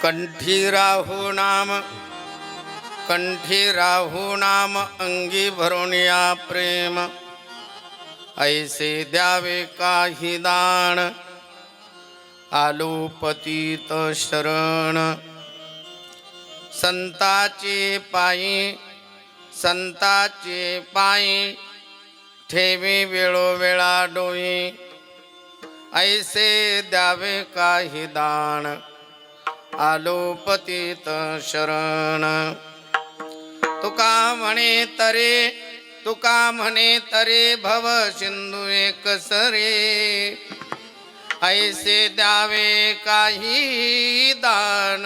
कंठी राहू नाम अंगी भरून या प्रेम, ऐसे द्यावे काही दान, आलो पतित शरण. संताचे पायी ठेवी वेळोवेळा डोई, ऐसे द्यावे काही दान, आलो पतित शरण. तुका म्हणे तरे भव सिंधू एकसरे, ऐसे द्यावे काही दान,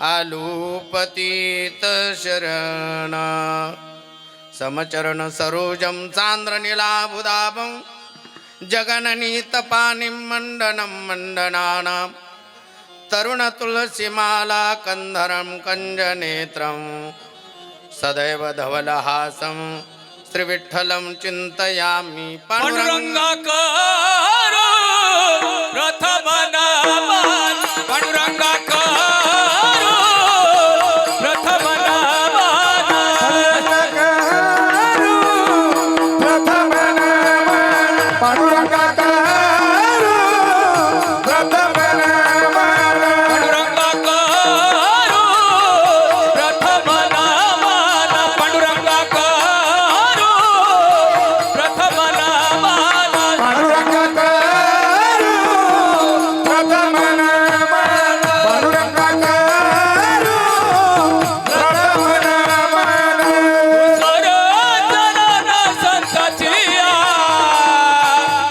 आलो पतित शरण. समचरण सरोजम चांद्र नीलाभुदाभं, जगननीतपानिं मंडनं मंडनानां, तरुण तुलसीमाला कंधरं कंजनेत्रं, सदैव धवलहासं श्रीविठ्ठलं चिंतयामि. पांडुरंगाकार प्रथम नामान, पांडुरंगाकार प्रथम नामान, प्रथम नामान, पांडुरंगाकार प्रथम नामान, पांडुरंगाकार प्रथम नामान, पांडुरंगाकार प्रथम नामान, पांडुरंगाकार प्रथम नामान, पांडुरंगाकार प्रथम नामान.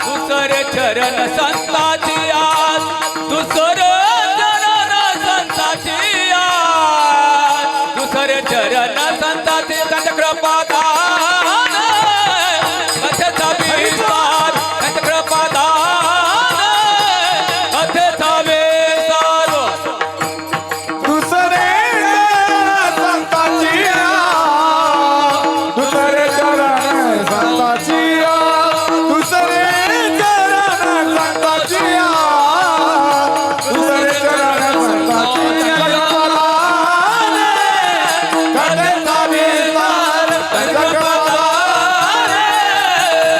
दुसरे चरण संताची आस, दुसरे चरण संताची आस, दुसरे चरण संताची त्यांच्या कृपादान, कथेचा विस्तार, त्यांच्या कृपादान, कथेचा विस्तार. दुसरे संताची दुसरे चरण संताची, दुसरे चरण संताची, दुसरे चरण संताची. कथेचा विस्तार,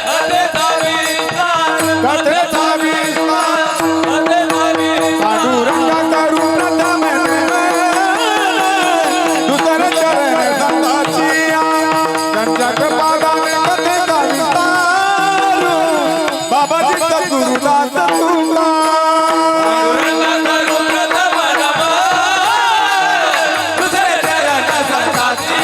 कथेचा विस्तार, कथेचा विस्तार. पांडुरंगा करू प्रथम नामान, दुसरे चरण संताची, त्यांच्या कृपादाने कथेचा विस्तार. बाबाजी सद्गुरुदास तुका, दुसरे चरण संताची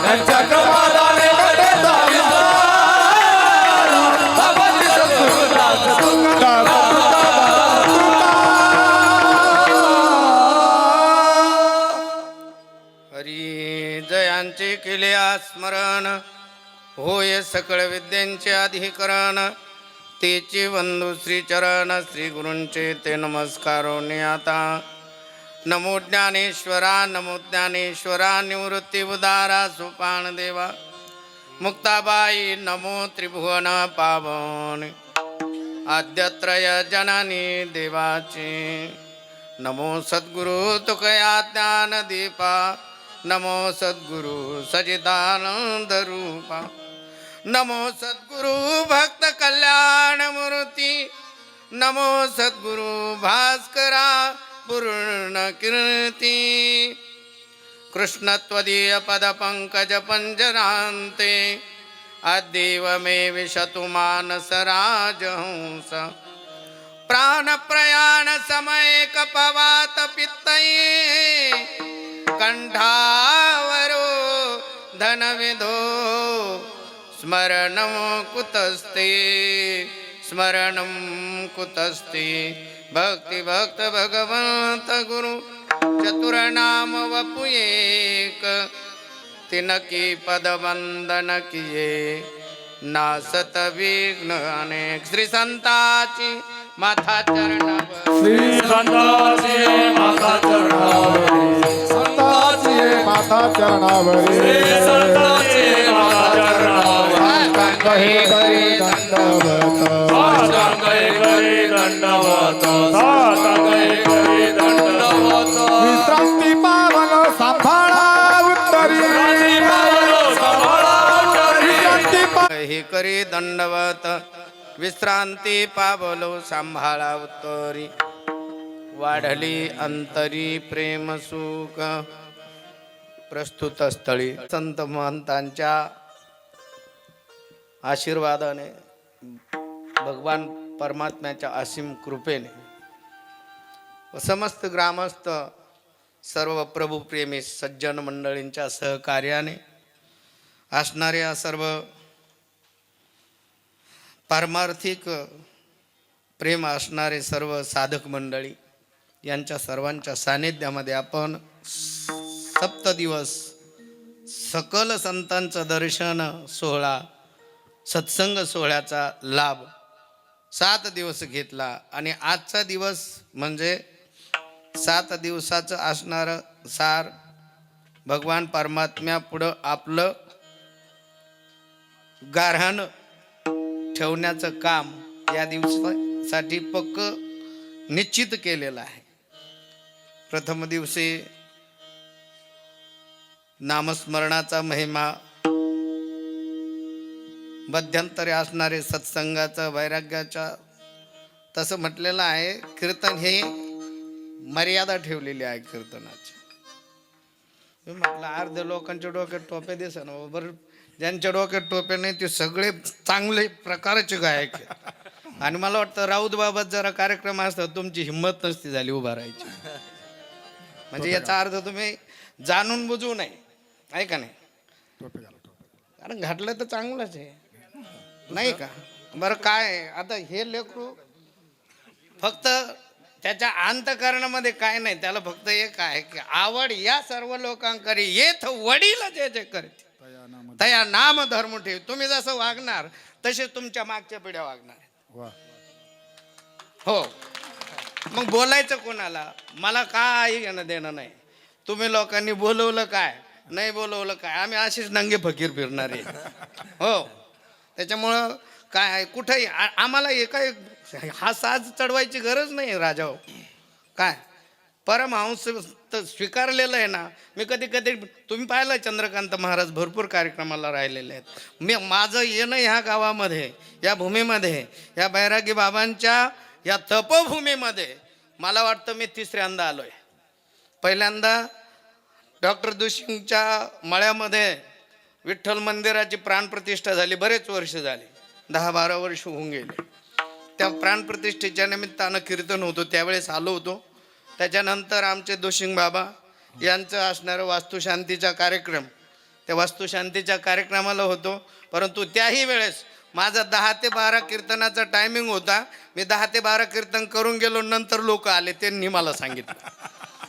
त्यांच्या कृपादाने कथेचा विस्तार. बाबाजी सद्गुरुदास तुका, हरी जयांचे केले स्मरण, होय सकळ विद्यांचे अधिकरण. तेचे बंधू श्रीचरण, श्री गुरूंचे ते नमस्कारोनी आता. नमो ज्ञानेश्वरा, नमो ज्ञानेश्वरा, निवृत्ती उदारा सुपान देवा. मुक्ताबाई नमो त्रिभुवन पावनी, आद्यत्रय जननी देवाची. नमो सद्गुरु तुकया ज्ञान दीपा, नमो सद्गुरु सचिदानंद रूपा, नमो सद्गुरु भक्त कल्याण मूर्ती, नमो सद्गुरु भास्करा पूर्ण कीर्ती. कृष्णत्वदीय पद पंकज पंजरांते, अद्यैव मे विशतु मानस राजहंस. प्राण प्रयाण समय कपवात पित्तये, कंठावरो धनविधो स्मरणं कुतस्ते, स्मरणं कुतस्ते. भक्ति भक्त भगवंत गुरु चतुरनाम वपु एक, तिनकी पद वंदन किए, नासत विघ्न अनेक. श्री संताची माथा चरणावर, श्री संताची माता चरणावरी, संताची माता चरणावरी, संताची माता चरणावरी. कहे करी दंडवत, साष्टांग करी दंडवत, साष्टांग करी दंडवत. करी दंडवत विश्रांती पावलो सांभाळा उत्तरी वाढली अंतरी प्रेम सुख प्रस्तुत स्थळी संत महंतांच्या आशीर्वादाने भगवान परमात्म्याच्या असीम कृपेने व समस्त ग्रामस्थ सर्व प्रभुप्रेमी सज्जन मंडळींच्या सहकार्याने असणाऱ्या सर्व पारमार्थिक प्रेम असणारे सर्व साधक मंडळी यांच्या सर्वांच्या सानिध्यामध्ये आपण 7 दिवस सकल संतांचं दर्शन सोहळा सत्संग सोहळ्याचा लाभ 7 दिवस घेतला आणि आजचा दिवस म्हणजे 7 दिवसाचं असणारं सार भगवान परमात्म्या पुढं आपलं गारहाण ठेवण्याचं काम या दिवसासाठी पक्क निश्चित केलेलं आहे. प्रथम दिवशी नामस्मरणाचा महिमा, मध्यंतरी असणारे सत्संगाचं वैराग्याच्या तसं म्हटलेलं आहे. कीर्तन हे मर्यादा ठेवलेली आहे कीर्तनाची. मी म्हटलं अर्ध्या लोकांच्या डोक्यात टोपे दिसा ना बरं, ज्यांच्या डोक्यात टोपे नाही ते सगळे चांगले प्रकारचे गायक आहेत. आणि मला वाटतं राऊत बाबात जरा कार्यक्रम असतात तुमची हिंमत नसती झाली उभा राहायची. म्हणजे याचा अर्थ तुम्ही जाणून बुजू नये, आहे का नाही? कारण घातलं तर चांगलंच आहे, नाही का? बरं काय आता हे लेकरू फक्त त्याच्या अंतकरणामध्ये काय नाही, त्याला फक्त एक आहे की आवड या सर्व लोकांकडे येथ वडील जे जे करते तया नाम धर्म ठेव. तुम्ही जसं वागणार तसे तुमच्या मागच्या पिढ्या वागणार. हो, मग बोलायचं कोणाला? मला काही घेणं देणं नाही. तुम्ही लोकांनी बोलवलं काय नाही बोलवलं काय, आम्ही अशीच नंगे फकीर फिरणार आहे. हो, त्याच्यामुळं काय आहे कुठंही आम्हाला एका हा साज चढवायची गरज नाही राजाओ. काय परमहंस स्वीकारलेलं आहे ना. मी कधी कधी तुम्ही पाहिलं चंद्रकांत महाराज भरपूर कार्यक्रमाला राहिलेले आहेत. मी माझं येणं ह्या गावामध्ये, या भूमीमध्ये, या बैरागी बाबांच्या या तपोभूमीमध्ये मला वाटतं मी 3ऱ्यांदा आलो आहे. पहिल्यांदा डॉक्टर दुशिंगच्या मळ्यामध्ये विठ्ठल मंदिराची प्राणप्रतिष्ठा झाली. बरेच वर्ष झाले, 10-12 वर्ष होऊन गेले. त्या प्राणप्रतिष्ठेच्या निमित्तानं कीर्तन होतो, त्यावेळेस आलो होतो. त्याच्यानंतर आमचे दोशिंग बाबा यांचं असणारं वास्तुशांतीचा कार्यक्रम, त्या वास्तुशांतीच्या कार्यक्रमाला होतो. परंतु त्याही वेळेस माझा 10 ते 12 कीर्तनाचा टायमिंग होता. मी 10 ते 12 कीर्तन करून गेलो. नंतर लोक आले, त्यांनी मला सांगितलं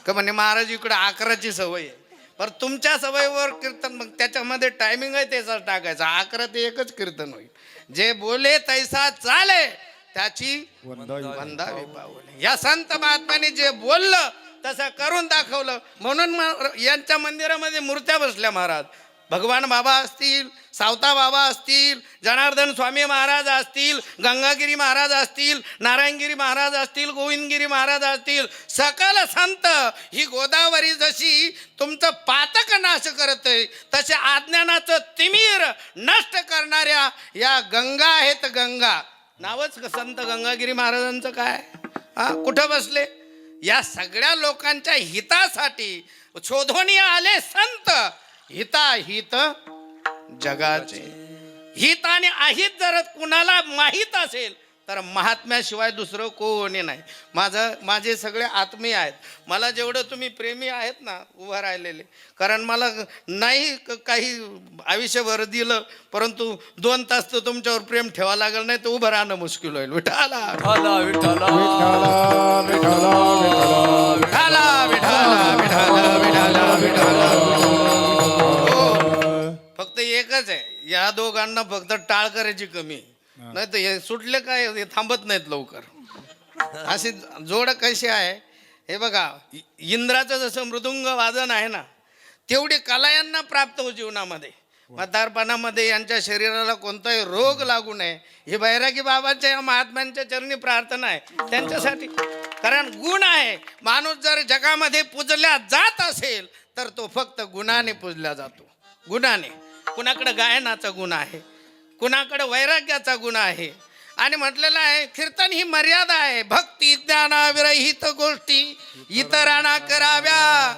का म्हणे महाराज इकडे 11ची सवय आहे. पर तुमच्या सवयीवर कीर्तन, मग त्याच्यामध्ये टायमिंग आहे त्याचा टाकायचा. 11 ते 1च कीर्तन होईल. जे बोले तैसा चाले त्याची वंदावी पावले. या संत महात्म्याने जे बोललं तसं करून दाखवलं. म्हणून यांच्या मंदिरामध्ये मूर्त्या बसल्या. महाराज भगवान बाबा असतील, सावता बाबा असतील, जनार्दन स्वामी महाराज असतील, गंगागिरी महाराज असतील, नारायणगिरी महाराज असतील, गोविंदगिरी महाराज असतील, सकल संत ही गोदावरी जशी तुमचं पातक नाश करते तसे अज्ञानाचं तिमीर नष्ट करणाऱ्या या गंगा आहेत. गंगा नावच संत गंगागिरी महाराजांचं काय, कुठं बसले? या सगळ्या लोकांच्या हितासाठी शोधून आले संत. हिताहित जगाचे हित आणि अहित जर कुणाला माहीत असेल तर महात्म्याशिवाय दुसरं कोणी नाही. माझे सगळे आत्मीय आहेत. मला जेवढं तुम्ही प्रेमी आहेत ना उभं राहिलेले, कारण मला नाही काही आयुष्यभर दिलं, परंतु 2 तास तर तुमच्यावर प्रेम ठेवा लागलं, नाही तर उभं राहणं मुश्किल होईल. विठाला विठाला विठाला विठाला विठाला विठाला विठाला विठाला विठाला विठाला. फक्त एकच आहे, या दोघांना फक्त टाळ करायची कमी, नाही तर हे सुटले काय हे थांबत नाहीत लवकर. अशी जोड कशी आहे हे बघा. इंद्राचं जसं मृदुंग वादन आहे ना, तेवढी कला यांना प्राप्त हो जीवनामध्ये. म्हातारपणामध्ये यांच्या शरीराला कोणताही रोग लागू नये हे बैरागी बाबांच्या या महात्म्यांच्या चरणी प्रार्थना आहे त्यांच्यासाठी. कारण गुण आहे. माणूस जर जगामध्ये पूजल्या जात असेल तर तो फक्त गुणाने पूजला जातो. गुणाने. कुणाकडे गायनाचा गुण आहे, कुणाकडे वैराग्याचा गुण आहे. आणि म्हटलेलं आहे कीर्तन ही मर्यादा आहे. भक्ती ज्ञानाविरहित गोष्टी इतरांना कराव्या,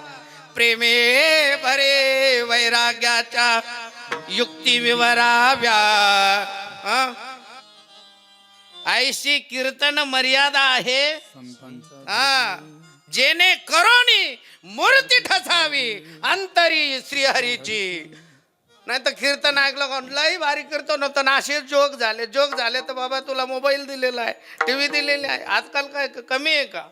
प्रेमे भरे वैराग्याच्या युक्ती विवराव्या. ऐशी कीर्तन मर्यादा आहे जेणे करोनी मूर्ती ठसावी अंतरी श्रीहरीची. नाही तर कीर्तन ऐकलं लई भारी कीर्तन होतं ना, असे जोक झाले तर बाबा तुला मोबाईल दिलेला आहे, टीव्ही दिलेली आहे. आजकाल काय कमी आहे का?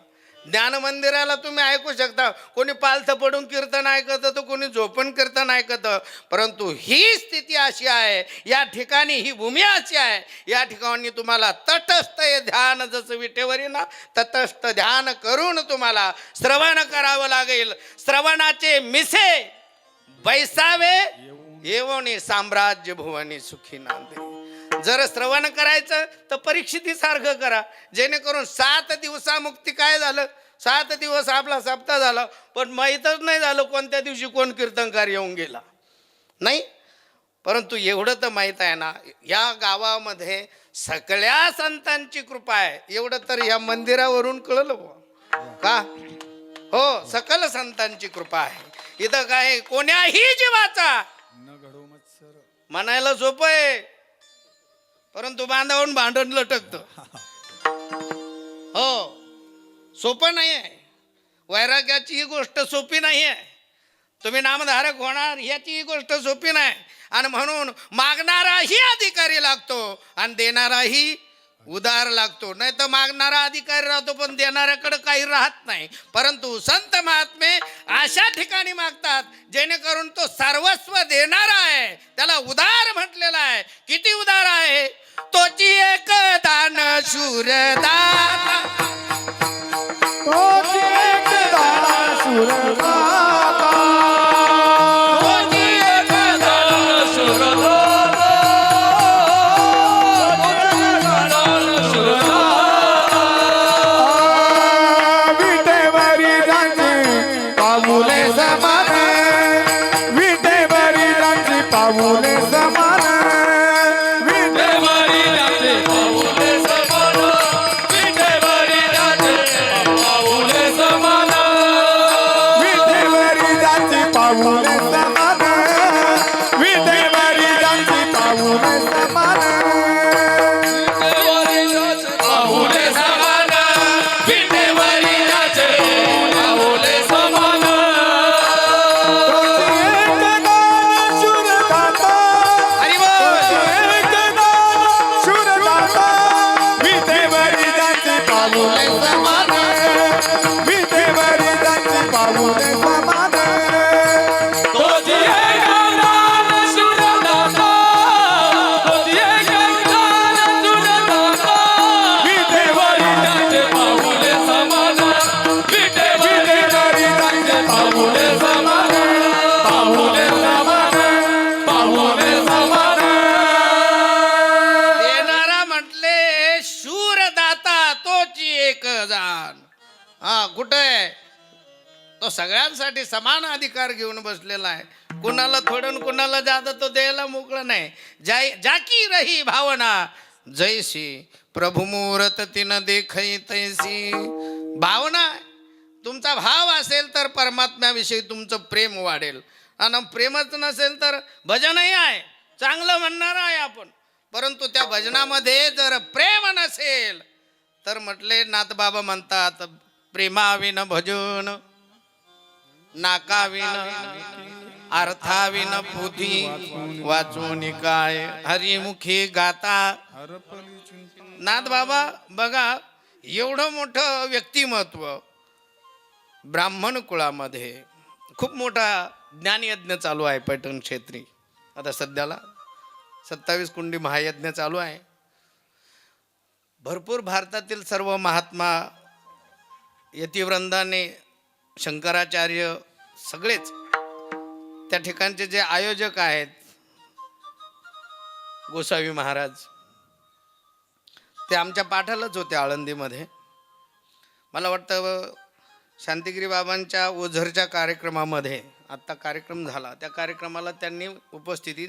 ज्ञान मंदिराला तुम्ही ऐकू शकता, कोणी पालथं पडून कीर्तन ऐकतं तर कोणी झोपून कीर्तन ऐकतं. परंतु ही स्थिती अशी आहे, या ठिकाणी ही भूमी अशी आहे, या ठिकाणी तुम्हाला तटस्थ हे ध्यान, जसं विटेवरी ना तटस्थ ध्यान करून तुम्हाला श्रवण करावं लागेल. श्रवणाचे मिसे बैसावे येवोनी साम्राज्य भुवनी सुखी नांदे. जर श्रवण करायचं तर परीक्षितीसारखं करा, जेणेकरून 7 दिवसामुक्ती. काय झालं 7 दिवस आपला सप्ताह झाला, पण माहीतच नाही झालं कोणत्या दिवशी कोण कीर्तनकार येऊन गेला नाही. परंतु एवढं तर माहीत आहे ना, या गावामध्ये सगळ्या संतांची कृपा आहे. एवढं तर या मंदिरावरून कळलं का? हो, सकल संतांची कृपा आहे. इथं काय कोण्याही जीवाचा म्हणायला सोपं आहे, परंतु बांधावून भांडण लटकतं. हो, सोपं नाही आहे. वैराग्याची ही गोष्ट सोपी नाही आहे. तुम्ही नामधारक होणार याची ही गोष्ट सोपी नाही. आणि म्हणून मागणाराही अधिकारी लागतो आणि देणाराही उदार लागतो. नाही तर मागणारा अधिकारी राहतो पण देणाऱ्याकडे काही राहत नाही. परंतु संत महात्मे अशा ठिकाणी मागतात जेणेकरून तो सर्वस्व देणारा आहे. त्याला उदार म्हटलेला आहे. किती उदार आहे? तोची एक दान शूरदाता, तोची एक दान शूरदाता, तोची एक दान शूरदाता, विटेवरी जांची पाऊले समान, विटेवरी जांची पाऊले समान, पाऊले समान, विटेवरी जांची पाऊले समान, पाऊले समान, विटेवरी जाचे पाऊले समान. तोची एक दान शूरदाता, एक दान शूरदाता, विटेवरी जांची पाऊले समान, विटेवरी जांची पाऊले समान. तोची एक दान शूरदाता, तोची एक दान शूरदाता, विटेवरी जाचे पाऊले समान, विटेवरी जाचे पाऊले समान, पाऊले समान, पाऊले समान. देणारा म्हटले शूरदाता तोची एक जाण. कुठे आहे तो? सगळ्यांसाठी समान अधिकार घेऊन बसलेला आहे. कुणाला थोडं कुणाला जादा तो द्यायला मोकळं नाही. जाकी रही भावना जैसी प्रभु मूरत तिन देखई तैसी. भावना, तुमचा भाव असेल तर परमात्म्याविषयी तुमचं प्रेम वाढेल. आणि प्रेमच नसेल तर भजनही आहे, चांगलं म्हणणार आहे आपण, परंतु त्या भजनामध्ये जर प्रेम नसेल तर म्हटले नाथबाबा म्हणतात प्रेमाविन भजन नाकाविन अर्थाविन पोथी वाचून काय हरिमुखी गाता. नाथ बाबा बघा, एवढं मोठं व्यक्तिमत्व ब्राह्मण कुळामध्ये. खूप मोठा ज्ञानयज्ञ चालू आहे पैठण क्षेत्री. आता सध्याला 27 कुंडी महायज्ञ चालू आहे. भरपूर भारतातील सर्व महात्मा यतिवृंदाने, शंकराचार्य सगळेच त्या ठिकाणचे जे आयोजक आहेत, गोसावी महाराज, ते आमच्या पाठालाच होते आळंदीमध्ये. मला वाटतं शांतिगिरी बाबांच्या ओझरच्या कार्यक्रमामध्ये आत्ता कार्यक्रम झाला, त्या कार्यक्रमाला त्यांनी उपस्थिती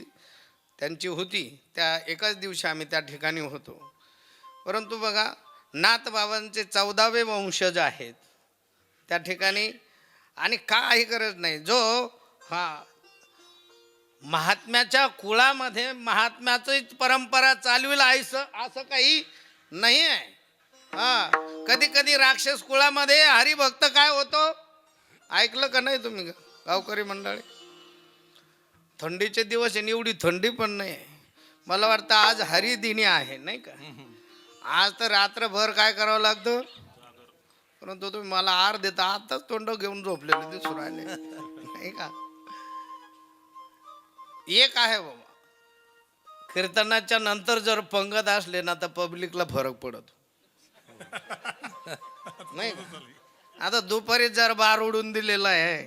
त्यांची होती, त्या एकाच दिवशी आम्ही त्या ठिकाणी होतो. परंतु बघा, नाथबाबांचे 14वे वंशज आहेत त्या ठिकाणी, आणि काही गरज नाही. जो महात्म्याच्या कुळामध्ये महात्म्याचीच परंपरा चालविल असं काही नाही आहे. कधी कधी राक्षस कुळामध्ये हरिभक्त काय होतो ऐकलं का नाही तुम्ही गावकरी मंडळी? थंडीचे दिवस आहे, एवढी थंडी पण नाही. मला वाटतं आज हरिदिनी आहे, नाही का? आज तर रात्रभर काय करावं लागतं, परंतु तुम्ही मला आर देता, आताच तोंड घेऊन झोपलेले दिसून राहिले, नाही का? एक आहे बाबा, कीर्तनाच्या नंतर जर पंगत असले ना तर पब्लिकला फरक पडतो, नाही का? आता दुपारी जर बार उडून दिलेला आहे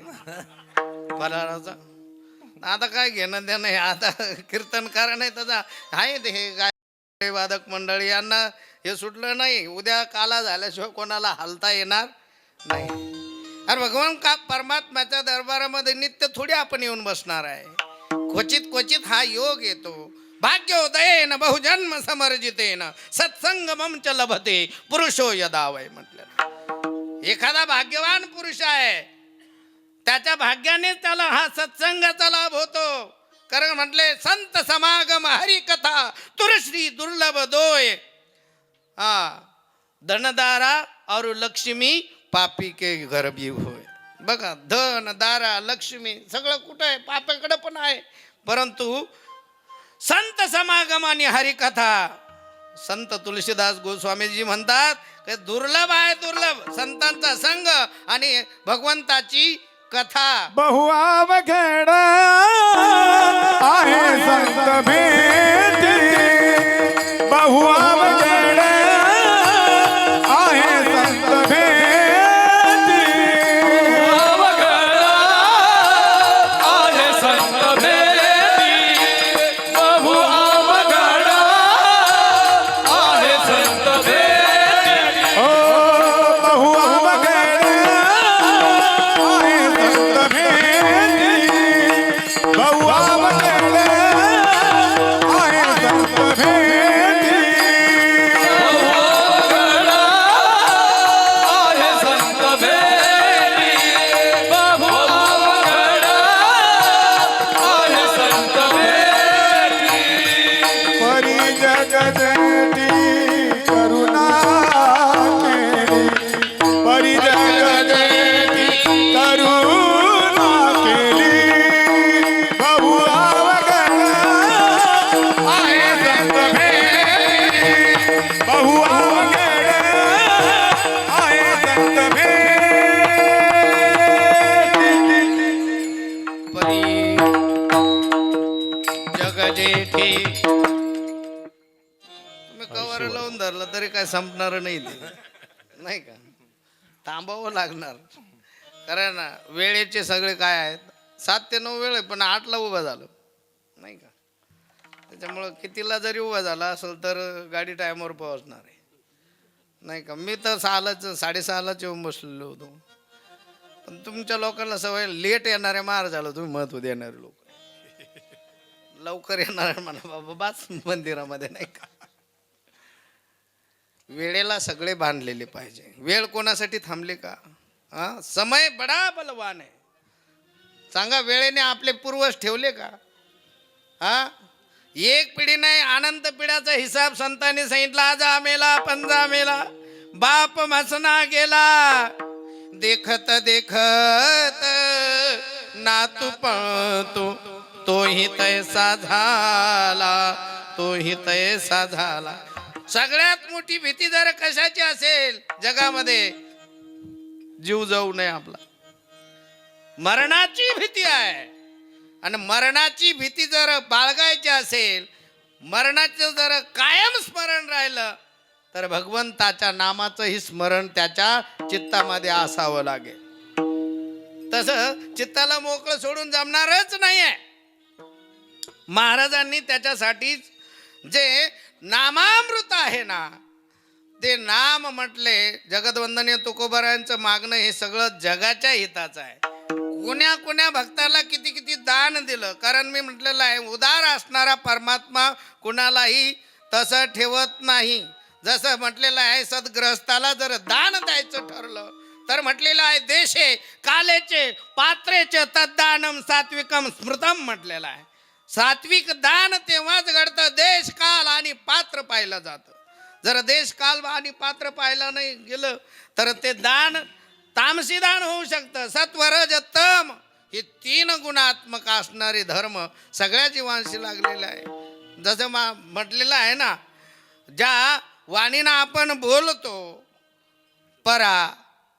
फराळाचा, आता काय घेणं देणं आहे. आता कीर्तनकार नाही त्याचा आहे ते, हे गाय वादक मंडळी यांना हे सुटलं नाही, उद्या काला झाल्याशिवाय कोणाला हलता येणार नाही. अरे भगवान का परमात्म्याच्या दरबारामध्ये नित्य थोडी आपण येऊन बसणार आहे. क्वचित क्वचित हा योग येतो. भाग्योदयेन बहुजन्म समर्जितेन सत्संगमं च लभते पुरुषो यदा वै म्हटलं. एखादा भाग्यवान पुरुष आहे, त्याच्या भाग्याने त्याला हा सत्संगाचा लाभ होतो. कारण म्हटले संत समागम हरी कथा तुरश्री दुर्लभ दोय. धनदारा और लक्ष्मी पापी के घर भी होय. बघा, धन दारा लक्ष्मी सगळं कुठं आहे? पापाकडे पण आहे. परंतु संत समागम आणि हरिकथा, संत तुलसीदास गोस्वामीजी म्हणतात की दुर्लभ आहे, दुर्लभ संतांचा संग आणि भगवंताची कथा. बहुअवघड आहे संत भेटी, बहुअवघड आहे संत भेटी, अवघड आहे संत भेटी, बहु अवघड आहे संत भेटी. ओ बहुअवघड आहे संत भेटी, बहुअवघड आहे संत भेटी. अवघड आहे संत भेटी, बहु अवघड आहे संत भेटी. परी जगदेटी करुणा केली, परी जगदेटी करुणा केली, बहु अवघड आहे संत भेटी, बहु अवघड आहे संत भेटी. परी जगजेठी, तुम्ही कवर लावून धरलं तरी काय संपणार नाही ते, नाही का? थांबावं लागणार. कारण वेळेचे सगळे काय आहेत, 7 ते 9 वेळ आहे, पण 8ला उभा झालं, नाही का? त्याच्यामुळं कितीला जरी उभा झाला असेल तर गाडी टायमावर पोहोचणार आहे, नाही का? मी तर 6:30लाच येऊन बसलेलो होतो. पण तुमच्या लोकांना सवय लेट येणाऱ्या मार झालं, तुम्ही महत्व देणारे लोक लवकर येणार म्हणा बाबा बास मंदिरामध्ये, नाही का? वेळेला सगळे बांधलेले पाहिजे. वेळ कोणासाठी थांबले का? समय बडा बलवान आहे. सांगा, वेळेने आपले पूर्वज ठेवले का? एक पिढी नाही, अनंत पिढ्याचा हिसाब संतांनी सांगितला. आजा मेला पंजा मेला, बाप मसना गेला, देखत देखत नातू पळतो, तोही तैसा झाला, तोही तैसा झाला. सगळ्यात मोठी भीती जर कशाची असेल जगामध्ये, जीव जाऊ नये आपला, मरणाची भीती आहे. आणि मरणाची भीती जर बाळगायची असेल, मरणाचं जर कायम स्मरण राहिलं तर भगवंताच्या नामाचंही स्मरण त्याच्या चित्तामध्ये असावं लागेल. तसं चित्ताला मोकळं सोडून जमणारच नाही आहे. महाराजांनी त्याच्यासाठी जे नामामृत आहे ना, ते नाम म्हटले. जगदवंदनीय तुकोबारायांचं मागणं हे सगळं जगाच्या हिताचं आहे. कुण्या कुण्या भक्ताला किती किती दान दिलं. कारण मी म्हटलेलं आहे, उदार असणारा परमात्मा कुणालाही तसं ठेवत नाही. जसं म्हटलेलं आहे, सद्ग्रस्ताला जर दान द्यायचं ठरलं तर म्हटलेलं आहे, देशे कालेचे पात्रेचे तद्दानम सात्विकम स्मृतम म्हटलेलं आहे. सात्विक दान तेव्हाच घडतं, देश काल आणि पात्र पाहिलं जातं. जर देश काल आणि पात्र पाहिलं नाही गेलं तर ते दान तामसी दान होऊ शकतं. सत्वरज तम हे 3 गुणात्मक असणारे धर्म सगळ्या जीवांशी लागलेले आहे. जसं म्हटलेलं आहे ना, ज्या वाणीनं आपण बोलतो, परा,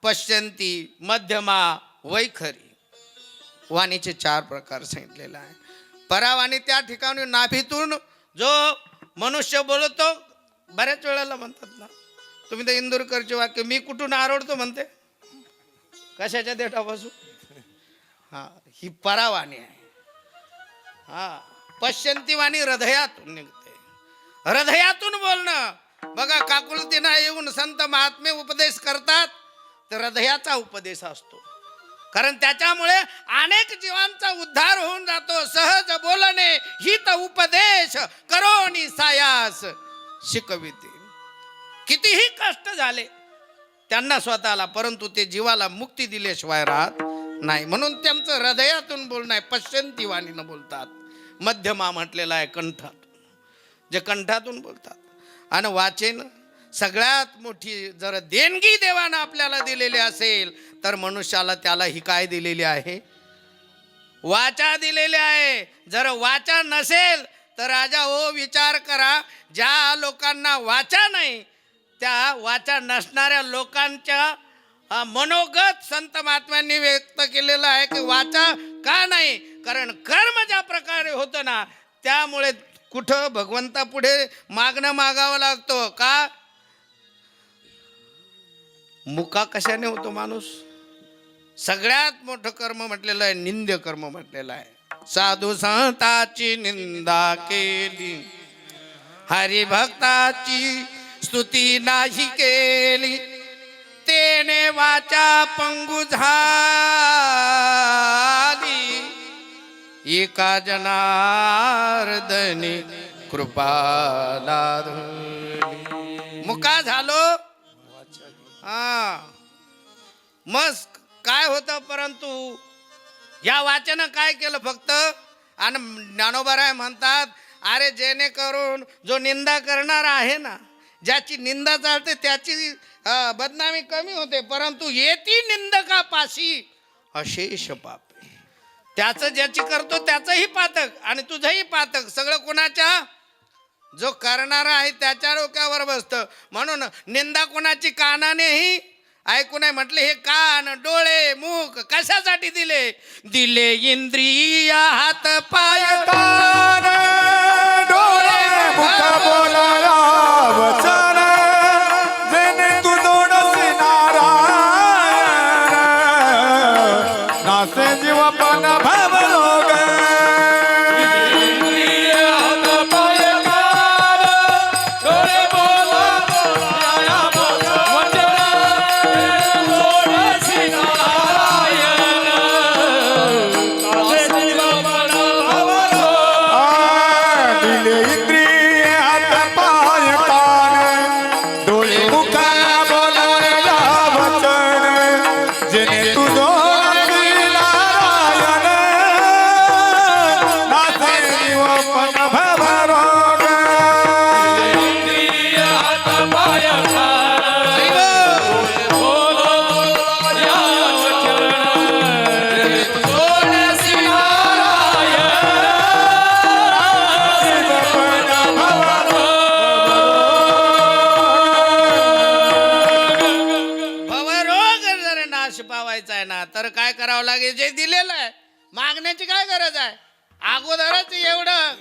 पश्यंती, मध्यमा, वैखरी, वाणीचे 4 प्रकार सांगितलेले आहे. परावाणी त्या ठिकाणी नाभीतून जो मनुष्य बोलतो, बऱ्याच वेळेला म्हणतात ना, तुम्ही तर इंदुरकरचे वाक्य, मी कुठून आरोडतो म्हणते, कशाच्या देठापासून. हा, ही परावाणी आहे. हा, पश्यंती वाणी हृदयातून निघते, हृदयातून बोलणं. बघा, काकुलतीनं येऊन संत महात्मे उपदेश करतात तर हृदयाचा उपदेश असतो. कारण त्याच्यामुळे अनेक जीवांचा उद्धार होऊन जातो. सहज बोलणे हित उपदेश करोनी सायास शिकविते. कितीही कष्ट झाले त्यांना स्वतःला, परंतु ते जीवाला मुक्ती दिल्याशिवाय राहत नाही. म्हणून त्यांचं हृदयातून बोलणं आहे. पश्यंती वाणीनं बोलतात. मध्यमा म्हटलेला आहे कंठातून, जे कंठातून बोलतात. आणि वाचेन सगळ्यात मोठी जर देणगी देवानं आपल्याला दिलेली असेल तर मनुष्याला त्याला ही काय दिलेली आहे, वाचा दिलेली आहे. जर वाचा नसेल तर राजा हो विचार करा, ज्या लोकांना वाचा नाही त्या वाचा नसणाऱ्या लोकांच्या मनोगत संत महात्म्यांनी व्यक्त केलेलं आहे की वाचा का नाही. कारण कर्म ज्या प्रकारे होतं ना, त्यामुळे कुठं भगवंतापुढे मागणं मागावं लागतो. का मुका कशाने होतो माणूस. सगळ्यात मोठं कर्म म्हटलेलं आहे, निंद्य कर्म म्हटलेलं आहे. साधू संताची निंदा केली, हरिभक्ताची स्तुती नाही केली, तेने वाचा पंगु झाली, एका जनार्दनी कृपाला मुका झालो. हा, मग काय होतं, परंतु या वाचन काय केलं फक्त. आणि ज्ञानोबराय म्हणतात, अरे जेणेकरून जो निंदा करणार आहे ना, ज्याची निंदा चालते त्याची बदनामी कमी होते, परंतु येती निंदकापाशी अशेष पाप. त्याचं ज्याची करतो त्याचंही पातक आणि तुझंही पातक, सगळं कोणाच्या, जो करणारा आहे त्याच्या डोक्यावर बसतं. म्हणून निंदा कोणाची कानानेही ऐकू नये. म्हटले हे कान, डोळे, मुख कशासाठी दिले. दिले इंद्रिय, हात, पाय, कान, डोळे, मुख, बोलाया वचन, जेणे तू जोडसी नारायण, नासे जीव पण भव रोग. तर काय करावं लागेल, जे दिलेलं आहे. मागण्याची काय गरज आहे, अगोदरच एवढं.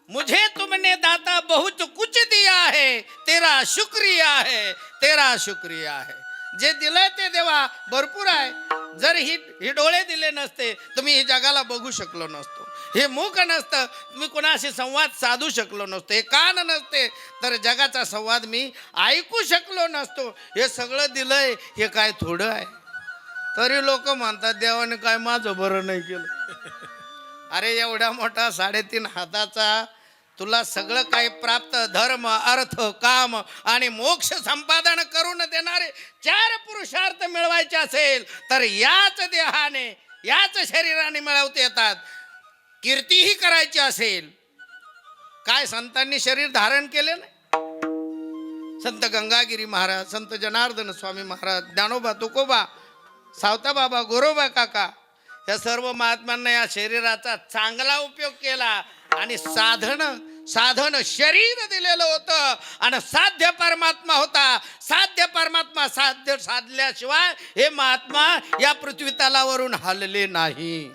मुझे तुमने दाता बहुत कुछ दिया है, तेरा शुक्रिया है, तेरा शुक्रिया है. जे दिलंय ते देवा भरपूर आहे. जर ही डोळे दिले नसते तुम्ही ही जगाला बघू शकलो नसतो. हे मुख नसतं तुम्ही कोणाशी संवाद साधू शकलो नसतो. हे कान नसते तर जगाचा संवाद मी ऐकू शकलो नसतो. हे सगळं दिलंय, हे काय थोडं आहे. तरी लोक म्हणतात देवाने काय माझं बरं नाही केलं. अरे एवढ्या मोठा 3.5 हाताचा तुला सगळं काही प्राप्त, धर्म अर्थ काम आणि मोक्ष संपादन करून देणारे 4 पुरुषार्थ मिळवायचे असेल तर याच देहाने याच शरीराने मिळवता येतात. कीर्तीही करायची असेल, काय संतांनी शरीर धारण केले नाही? संत गंगागिरी महाराज, संत जनार्दन स्वामी महाराज, ज्ञानोबा तुकोबा, सावता बाबा, गोरोबा काका या सर्व महात्म्यांना या शरीराचा चांगला उपयोग केला आणि साधन शरीर दिलेलं होतं आणि साध्य परमात्मा होता. साध्य परमात्मा साधल्याशिवाय हे महात्मा या पृथ्वी तलावरून हलले नाही.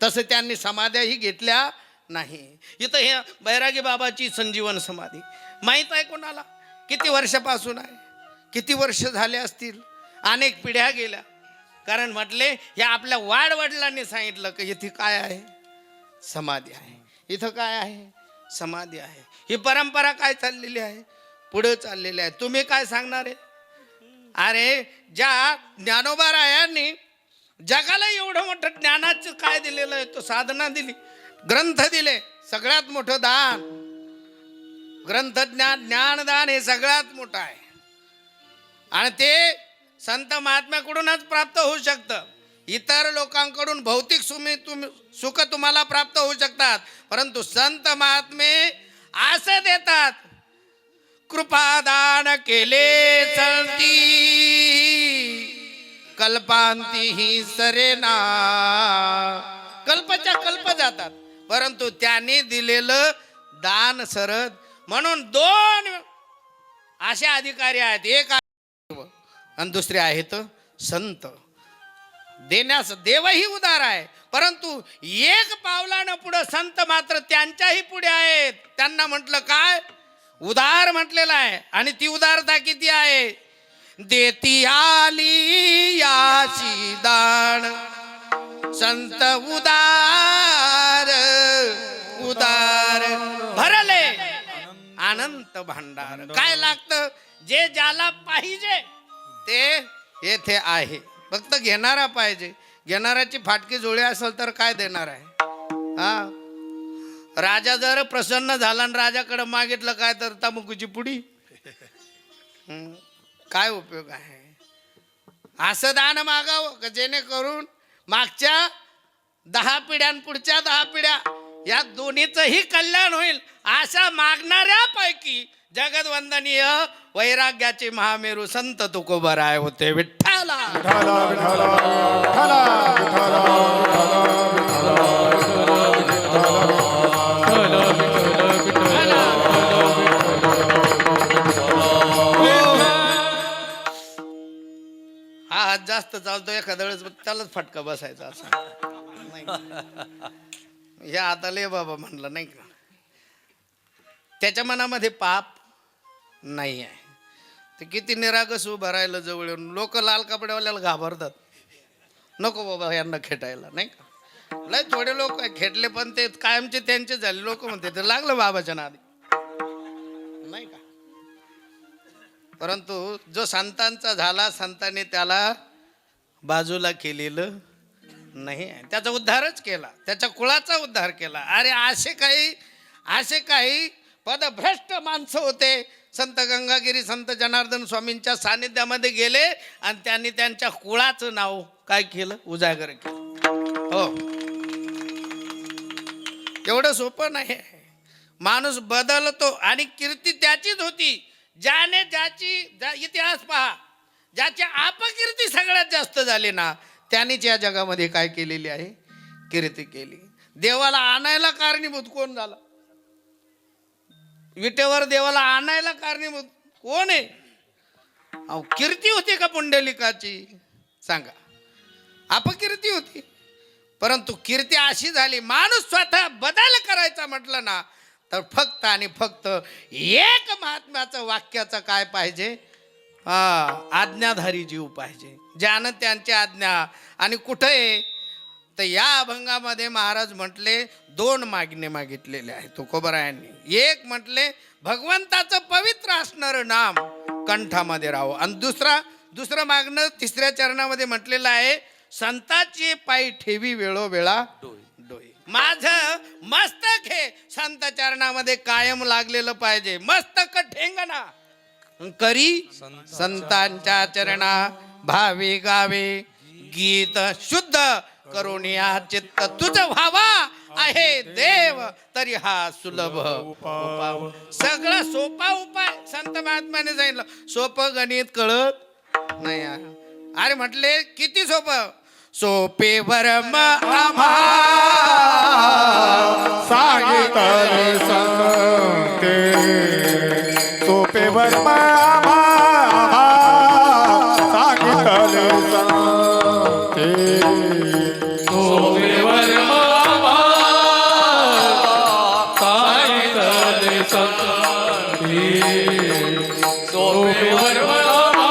तसं त्यांनी समाध्याही घेतल्या नाही. इथं हे बैरागी बाबाची संजीवन समाधी माहीत आहे कोणाला? किती वर्षापासून आहे? किती वर्ष झाले असतील? अनेक पिढ्या गेल्या. कारण म्हटले हे आपल्या वाडवडिलांनी सांगितलं की इथे काय आहे? समाधी आहे. इथं काय आहे? समाधी आहे. ही परंपरा काय चाललेली आहे? पुढे चाललेली आहे. तुम्ही काय सांगणार आहे? अरे ज्या ज्ञानोबा रायांनी जगाला एवढं मोठं ज्ञानाचं काय दिलेलं आहे? तो साधना दिली, ग्रंथ दिले. सगळ्यात मोठं दान ग्रंथ ज्ञानदान हे सगळ्यात मोठं आहे आणि ते संत महात्म्याकडूनच प्राप्त होऊ शकतं. इतर लोकांकडून भौतिक सुख तुम्हाला प्राप्त होऊ शकतात, परंतु संत महात्मे असं देतात, कृपादान केले चलती कल्पांती ही सरेना. कल्पच्या कल्प जातात, परंतु त्यांनी दिलेलं दान सरद. म्हणून 2 असे अधिकारी आहेत, एक आणि दुसरे आहेत संत. देण्यास देवही उदार आहे, परंतु एक पावलानं पुढे संत मात्र त्यांच्याही पुढे आहेत. त्यांना म्हटलं काय? उदार म्हटलेलं आहे. आणि ती उदारता किती आहे? देती आली याची दान संत उदार उदार भरले अनंत भांडार. काय लागतं? जे ज्याला पाहिजे ते येथे आहे. फक्त घेणारा पाहिजे. घेणाऱ्याची फाटकी जोडी असेल तर काय देणार आहे? राजा जर प्रसन्न झाला आणि राजाकडे मागितलं काय तर तंबाखूची पुडी, काय उपयोग आहे? असं दान मागावं जेणेकरून मागच्या 10 पिढ्या पुढच्या 10 पिढ्या या दोन्हीचंही कल्याण होईल. अशा मागणाऱ्यापैकी जगदवंदनीय वैराग्याचे महामेरू संत तुकोबाराय होते. विठ्ठला विठ्ठला विठ्ठला विठ्ठला हा हात जास्त चालतो, एखाद्या वेळेस त्यालाच फटका बसायचा असा नाही. या हाताला बाबा म्हणलं नाही का? त्याच्या मनामध्ये पाप नाही आहे. ते किती निरागस उभं राहिलं जवळ येऊन. लोक लाल कपड्यावाल्याला घाबरतात, नको बाबा यांना खेटायला नाही का? लय थोडे लोक खेटले पण ते कायमचे त्यांचे झाले. लोक म्हणते ते लागलं बाबाच्या नादी नाही का? परंतु जो संतांचा झाला, संतांनी त्याला बाजूला केलेलं नाही आहे. त्याचा उद्धारच केला, त्याच्या कुळाचा उद्धार केला. अरे असे काही पदभ्रष्ट माणसं होते. संत गंगागिरी संत जनार्दन स्वामींच्या सानिध्यामध्ये गेले आणि त्यांनी त्यांच्या कुळाचं नाव काय केलं? उजागर केलं. हो, एवढं सोपं नाही. माणूस बदलतो आणि कीर्ती त्याचीच होती ज्याने इतिहास पहा, ज्याची अपकीर्ती सगळ्यात जास्त झाली ना, त्यानेच या जगामध्ये काय केलेली आहे? कीर्ती केली. देवाला आणायला कारणीभूत कोण झाला? विटेवर देवाला आणायला कारणीभूत कोण आहे? अहो, कीर्ती होती का पुंडलिकाची? सांगा. अपकीर्ती होती. परंतु कीर्ती अशी झाली, माणूस स्वतः बदल करायचा म्हटलं ना तर फक्त आणि फक्त एक महात्म्याचं वाक्याचं काय पाहिजे? आज्ञाधारी जीव पाहिजे, ज्यानं त्यांची आज्ञा. आणि कुठे तर या अभंगामध्ये महाराज म्हटले 2 मागणे मागितलेले आहेत तुकोबारायांनी. एक म्हटले भगवंताचं पवित्र असणारं नाम कंठामध्ये राहावं, आणि दुसरा दुसरं मागणं तिसऱ्या चरणामध्ये म्हटलेलं आहे, संतांचे पायी ठेवी वेळोवेळा डोई. माझं मस्तक हे संत चरणामध्ये कायम लागलेलं पाहिजे. मस्तक ठेंगणा करी संतांच्या चरणा भावे गावे गीत शुद्ध करुणिया चित्त तुझ व्हावा आहे देव तरी हा सुलभ उपाय. सगळा सोपा उपाय संत महात्म्याने सांगितलं. सोपं गणित कळत नाही. अरे म्हटले किती सोपं. सोपे वर्म आम्हा सांगितले संते सोपे वर्मा सांगितले संते सोपेवर मामा सांगितले संती. सोपेवर मामा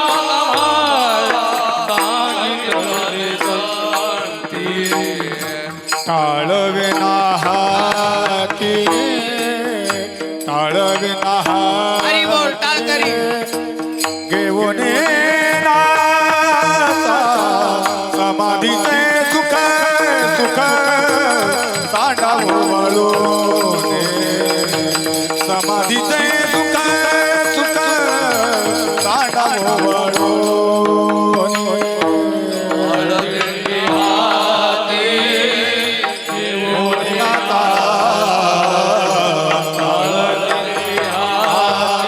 सांगितले संती. टाळविना हाती टाळविना हरी बोल टाळकरी घेऊन समाधीचे सुख सुख सांडावो वळून समाधीचे सुख सुख सांडावो वळून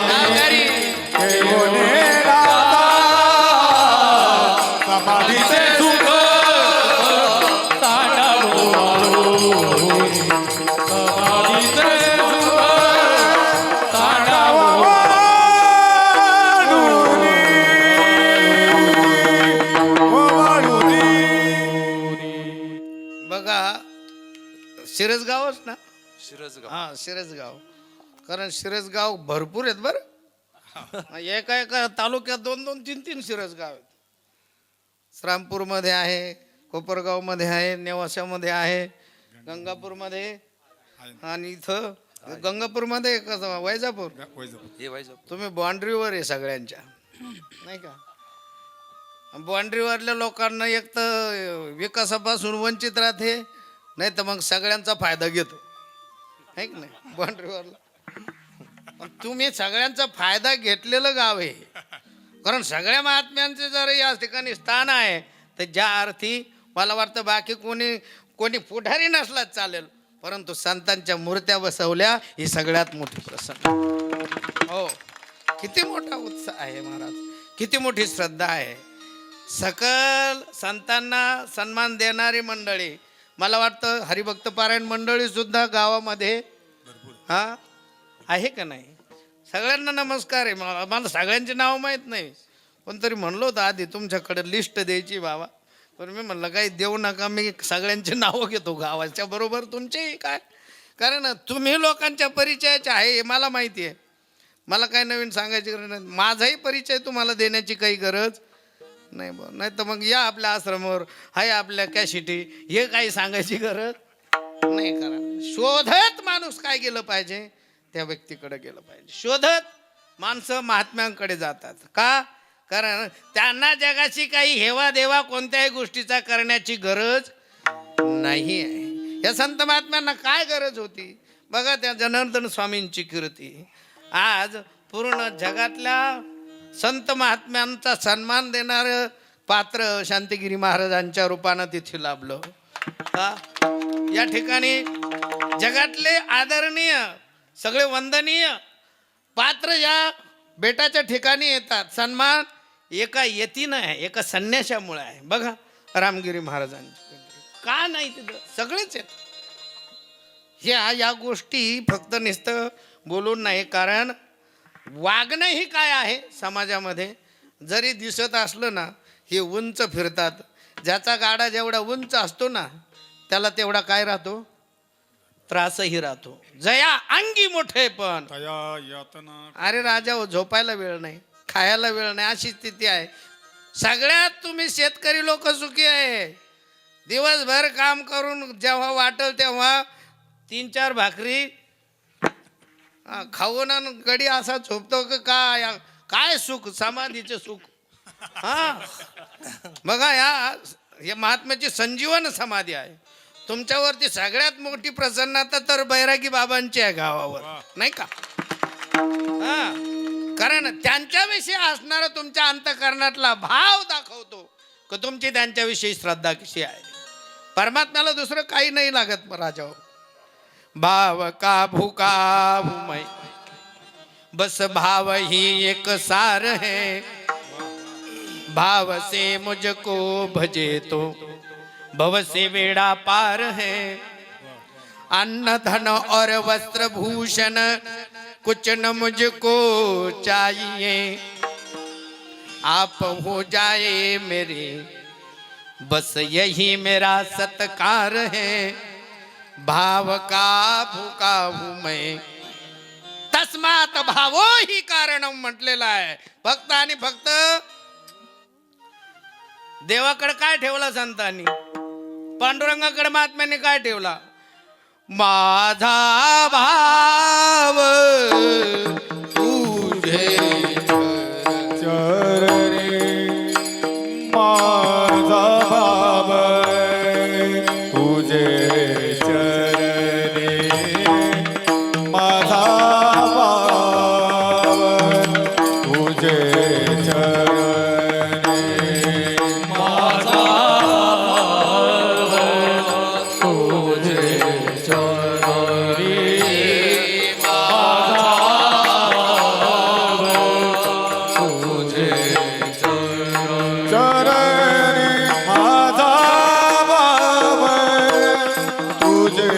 टाळकरी समाधीचे सुख तांडावो समाधीचे सुख तांडावो बघा शिरसगावच ना. शिरसगाव. हा शिरसगाव. कारण शिरसगाव भरपूर आहेत बरं. एका एका तालुक्यात 2-2, 3-3 शिरसगाव आहेत. श्रामपूरमध्ये आहे, कोपरगावमध्ये आहे, नेवाशामध्ये आहे, गंगापूरमध्ये आणि इथं गंगापूरमध्ये वैजापूर. हे व्हायचं तुम्ही बाँड्रीवर आहे सगळ्यांच्या नाही का. बाँड्रीवरल्या लोकांना एक तर विकासापासून वंचित राहते, नाही तर मग सगळ्यांचा फायदा घेतो आहे की नाही बाँड्रीवरला. पण तुम्ही सगळ्यांचा फायदा घेतलेलं गाव आहे. कारण सगळ्या महात्म्यांचे जर या ठिकाणी स्थान आहे तर ज्या अर्थी मला वाटतं बाकी कोणी पुढारी नसलाच चालेल, परंतु संतांच्या मूर्त्या बसवल्या ही सगळ्यात मोठी प्रसंग. हो, किती मोठा उत्साह आहे महाराज, किती मोठी श्रद्धा आहे. सकल संतांना सन्मान देणारी मंडळी, मला वाटतं हरिभक्त पारायण मंडळी सुद्धा गावामध्ये हा आहे का नाही. सगळ्यांना नमस्कार आहे. मला सगळ्यांचे नाव माहीत नाही, पण तरी म्हणलो होतं आधी तुमच्याकडे लिस्ट द्यायची बाबा, पण मी म्हणलं काही देऊ नका, मी सगळ्यांची नावं घेतो गावाच्या बरोबर तुमचेही काय. कारण तुम्ही लोकांच्या परिचयाचे आहे हे मला माहिती आहे. मला काय नवीन सांगायची गरज नाही. माझाही परिचय तुम्हाला देण्याची काही गरज नाही. नाही तर मग या आपल्या आश्रमावर हाय आपल्या कॅशिटी हे काही सांगायची गरज नाही. करा शोधत माणूस काय गेलं पाहिजे त्या व्यक्तीकडे गेलं पाहिजे. शोधत माणसं महात्म्यांकडे जातात का. कारण त्यांना जगाची काही हेवा देवा कोणत्याही गोष्टीचा करण्याची गरज नाही आहे. या संत महात्म्यांना काय गरज होती बघा. त्या जनार्दन स्वामींची कीर्ती आज पूर्ण जगातल्या संत महात्म्यांचा सन्मान देणारं पात्र शांतिगिरी महाराजांच्या रूपानं तिथे लाभलं का. या ठिकाणी जगातले आदरणीय सगळे वंदनीय पात्र या बेटाच्या ठिकाणी येतात. सन्मान एका यतीनं आहे, एका संन्याशामुळे आहे. बघा रामगिरी महाराजांची का नाही तिथं सगळेच आहेत. या गोष्टी फक्त नुसतं बोलून नाही, कारण वागणं ही काय आहे समाजामध्ये. जरी दिसत असलं ना हे उंच फिरतात. ज्याचा गाडा जेवढा उंच असतो ना त्याला तेवढा काय राहतो, त्रासही राहतो. जया अंगी मोठे पण अरे राजा हो, झोपायला वेळ नाही, खायला वेळ नाही, अशी स्थिती आहे. सगळ्यात तुम्ही शेतकरी लोक सुखी आहे. दिवसभर काम करून जेव्हा वाटल तेव्हा 3-4 भाकरी खाऊन गडी असा झोपतो की काय सुख, समाधीचे सुख हा बघा या महात्म्याची संजीवन समाधी आहे. तुमच्यावरती सगळ्यात मोठी प्रसन्नता तर बैरागी बाबांची आहे गावावर, नाही का? हा, कारण त्यांच्याविषयी असणारा तुमच्या अंतःकरणातला भाव दाखवतो की तुमची त्यांच्याविषयी श्रद्धा कशी आहे. परमात्म्याला दुसरं काही नाही लागत राजाओ. भाव का भूका हूं मैं, बस भाव ही एक सार है. भाव से मुझको भजे तो भव से बेड़ा पार है. अन्न धन और वस्त्र भूषण कुछ न मुझको चाहिए. आप हो जाए मेरे, बस यही मेरा सत्कार है. भाव का भूका हूं मैं, तस्मात भावो ही कारणम म्हटलेलं आहे. फक्त आणि फक्त देवाकडे काय ठेवला संतांनी, पांडुरंगाकडे महात्म्याने काय ठेवला? माझा भाव तुझे चरणी माझा भाव तुझे चरणी. माझा भाव तुझे चरणी. माझा तुझे चरणी. तुझे चरणी माझा भाव तुझे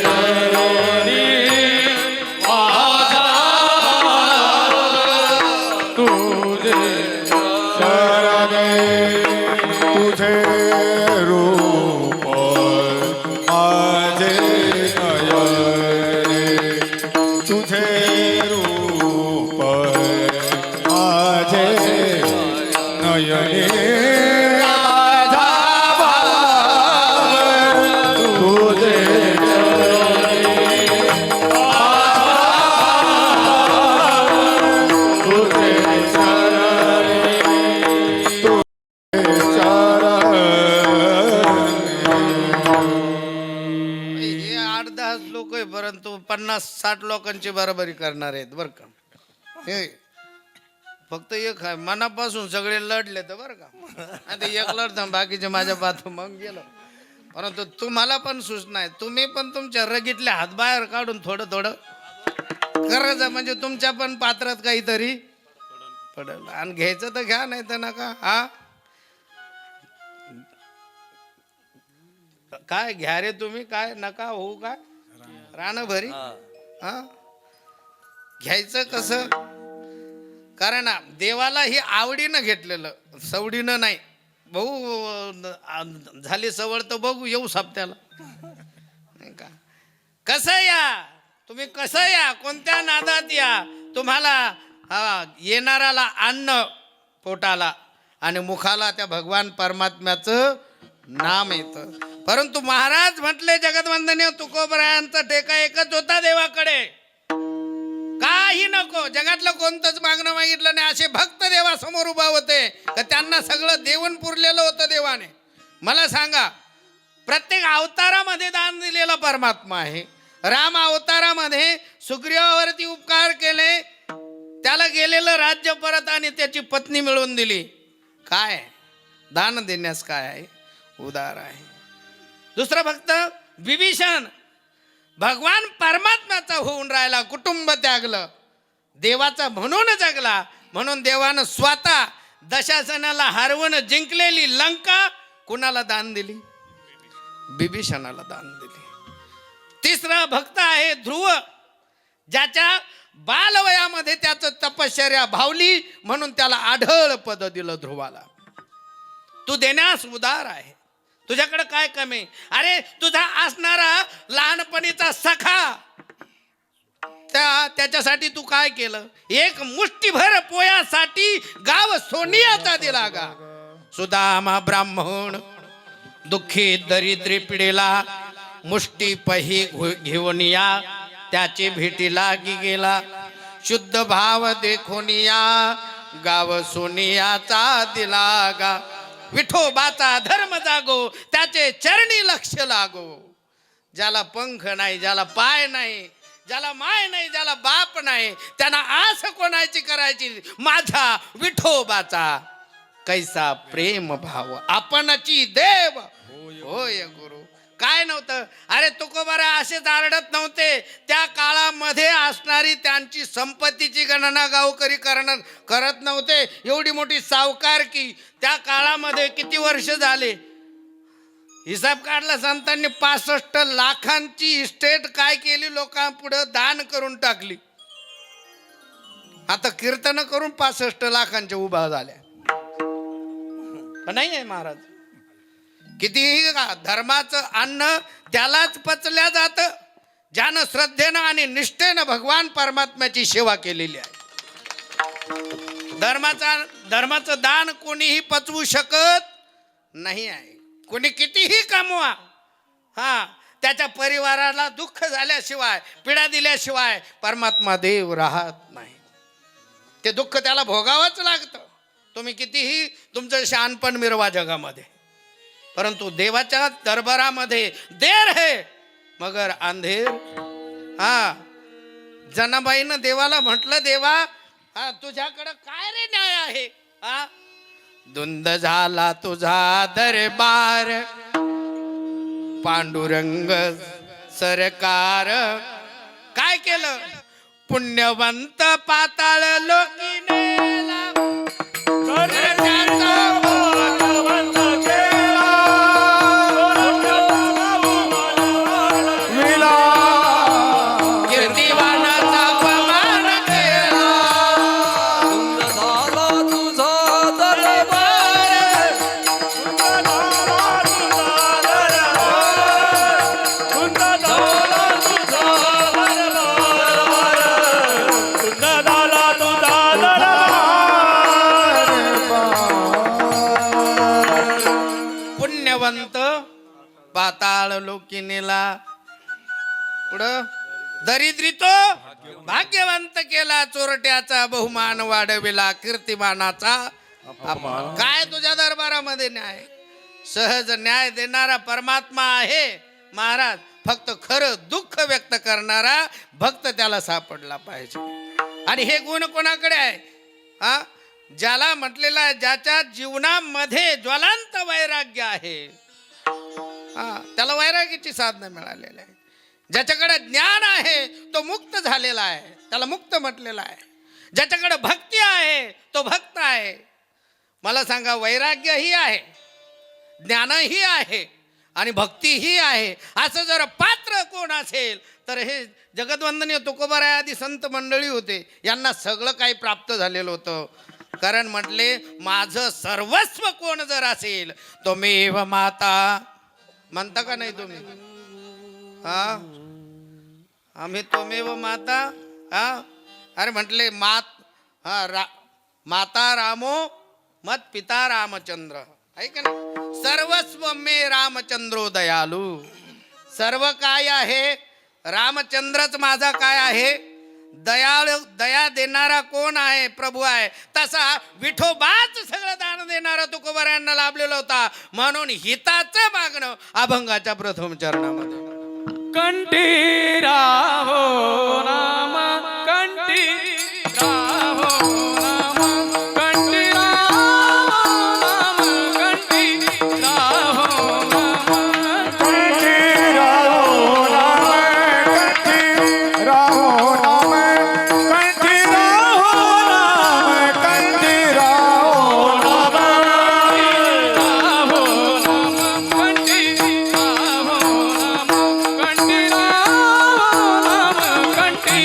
चरणी. माझा भाव तुझे चरणी. तुझे रूप माझे नयने. तुझे रूप माझे नयने. माझा भाव तुझे हे 8-10 लोक आहे, परंतु 50-60 लोकांची बरोबरी करणार आहेत बरं का. हे फक्त एक आहे, मनापासून सगळे लढले तर बरं का. आता एक लढता बाकीचे माझ्या पाठून मग गेलं. परंतु तुम्हाला पण सूचना आहे, तुम्ही पण तुमच्या रगीतले हात बाहेर काढून थोडं थोडं करायचं, म्हणजे तुमच्या पण पात्रात काहीतरी पडेल. आणि घ्यायचं तर घ्या, नाही तर नका. हा काय घ्या रे तुम्ही, काय नका होऊ काय रान भरी. हा घ्यायचं कसं, कारण देवाला ही आवडीनं घेतलेलं, सवडीनं नाही. भाऊ झाली सवड तर बघू येऊ सप्त्याला, नाही का? कसं या तुम्ही, कसं या, कोणत्या नादात या, तुम्हाला येणाराला अन्न पोटाला आणि मुखाला त्या भगवान परमात्म्याचं नाम येतं. परंतु महाराज म्हटले जगतवंदनीय तुकोबरायांचा टेका एकच होता देवाकडे, काही नको, जगातलं कोणतंच मागणं मागितलं नाही. असे भक्त देवासमोर उभा होते का त्यांना सगळं देऊन पुरलेलं होतं देवाने. मला सांगा, प्रत्येक अवतारामध्ये दान दिलेला परमात्मा आहे. राम अवतारामध्ये सुग्रीवावरती उपकार केले, त्याला गेलेलं राज्य परत आणि त्याची पत्नी मिळवून दिली. काय दान देण्यास काय आहे, उदार आहे. दुसरा भक्त विभीषण भगवान परमात्म्याचा होऊन राहिला, कुटुंब त्यागलं, देवाचा म्हणून जगला. म्हणून देवानं स्वतः दशासनाला हरवून जिंकलेली लंका कुणाला दान दिली? विभीषणाला दान दिली. तिसरा भक्त आहे ध्रुव, ज्याच्या बालवयामध्ये त्याचं तपश्चर्या भावली म्हणून त्याला आढळ पद दिलं ध्रुवाला. तू देण्यास उदार आहे, तुझ्याकडे काय कमी? अरे तुझा असणारा लहानपणीचा सखा त्याच्यासाठी तू काय केलं? एक मुष्टीभर पोयासाठी गाव सोनियाचा दिला गा. सुदामा ब्राह्मण दुःखी दरिद्री पिढीला मुष्टी पही घेऊन या, त्याची भेटी लागी गेला. शुद्ध भाव देखून या, गाव सोनियाचा दिला गा. विठोबाचा धर्म जागो, त्याचे चरणी लक्ष लागो. ज्याला पंख नाही, ज्याला पाय नाही, ज्याला माय नाही, ज्याला बाप नाही, त्यांना आस कोणाची करायची? माझा विठोबाचा कैसा प्रेम भाव, आपणची देव होय गुरु. काय नव्हतं? अरे तुकोबारा असेच आरडत नव्हते. त्या काळामध्ये असणारी त्यांची संपत्तीची गणना गावकरी करत नव्हते. एवढी मोठी सावकारकी त्या काळामध्ये किती वर्ष झाले हिसाब काढला संतांनी? 65 लाखांची इस्टेट काय केली, लोकांपुढे दान करून टाकली. आता कीर्तन करून 65 लाखांच्या उभा झाल्या नाही आहे महाराज. कितीही धर्माचं अन्न त्यालाच पचल्या जात ज्यानं श्रद्धेनं आणि निष्ठेनं भगवान परमात्म्याची सेवा केलेली आहे. धर्माचं दान कोणीही पचवू शकत नाही आहे. कोणी कितीही कमवा, त्याच्या परिवाराला दुःख झाल्याशिवाय, पीडा दिल्याशिवाय परमात्मा देव राहत नाही. ते दुःख त्याला भोगावंच लागतं. तुम्ही कितीही तुमचं शहाणपण मिरवा जगामध्ये, परंतु देवाच्या दरबारामध्ये देर है मगर अंधेर. जनाबाईनं देवाला म्हटलं, देवा तुझ्याकडं काय रे न्याय आहे? धुंद झाला तुझा दरबार, पांडुरंग सरकार. काय केलं? पुण्यवंत पाताळ लोकी नेला, पाताळ लोकिनीला. पुढं दरिद्री तो भाग्यवंत केला, चोरट्याचा बहुमान वाढविला, कीर्तिमानाचा अपमान. काय तुझ्या दरबारामध्ये न्याय? सहज न्याय देणारा परमात्मा आहे महाराज. फक्त खरं दुःख व्यक्त करणारा भक्त त्याला सापडला पाहिजे. आणि हे गुण कोणाकडे आहे? ज्याला म्हटलेला आहे, ज्याच्या जीवनामध्ये ज्वलंत वैराग्य आहे, त्याला वैराग्याची साधना मिळालेली आहे. ज्याच्याकडे ज्ञान आहे तो मुक्त झालेला आहे, त्याला मुक्त म्हटलेला आहे. ज्याच्याकडे भक्ती आहे तो भक्त आहे. मला सांगा, वैराग्यही आहे, ज्ञानही आहे आणि भक्तीही आहे, असं जर पात्र कोण असेल तर हे जगद्वंदनीय तुकोबाराय आदी संत मंडळी होते. यांना सगळं काही प्राप्त झालेलं होतं. कारण म्हटले, माझं सर्वस्व कोण जर असेल तो मेव माता. म्हणता का नाही तुम्ही? आम्ही तोमेव माता. अरे म्हटले माता रामो मत पिता रामचंद्र, आहे का नाही? सर्वस्व मे रामचंद्रो दयालू. सर्व काय आहे? रामचंद्रच माझा काय आहे? दया देणारा कोण आहे? प्रभू आहे. तसा विठोबाच सगळं दान देणारा तुकोबारायांना लाभलेला होता. म्हणून हिताचं मागणं अभंगाच्या प्रथम चरणामध्ये. कंठी राहो नाम, कंठी राहो नाम, कंठी राहो नाम, कंठी राहो नाम, कंठी राहो नाम, कंठी राहो नाम, कंठी राहो नाम, कंठी राहो नाम, कंठी राहो नाम, कंठी राहो नाम, कंठी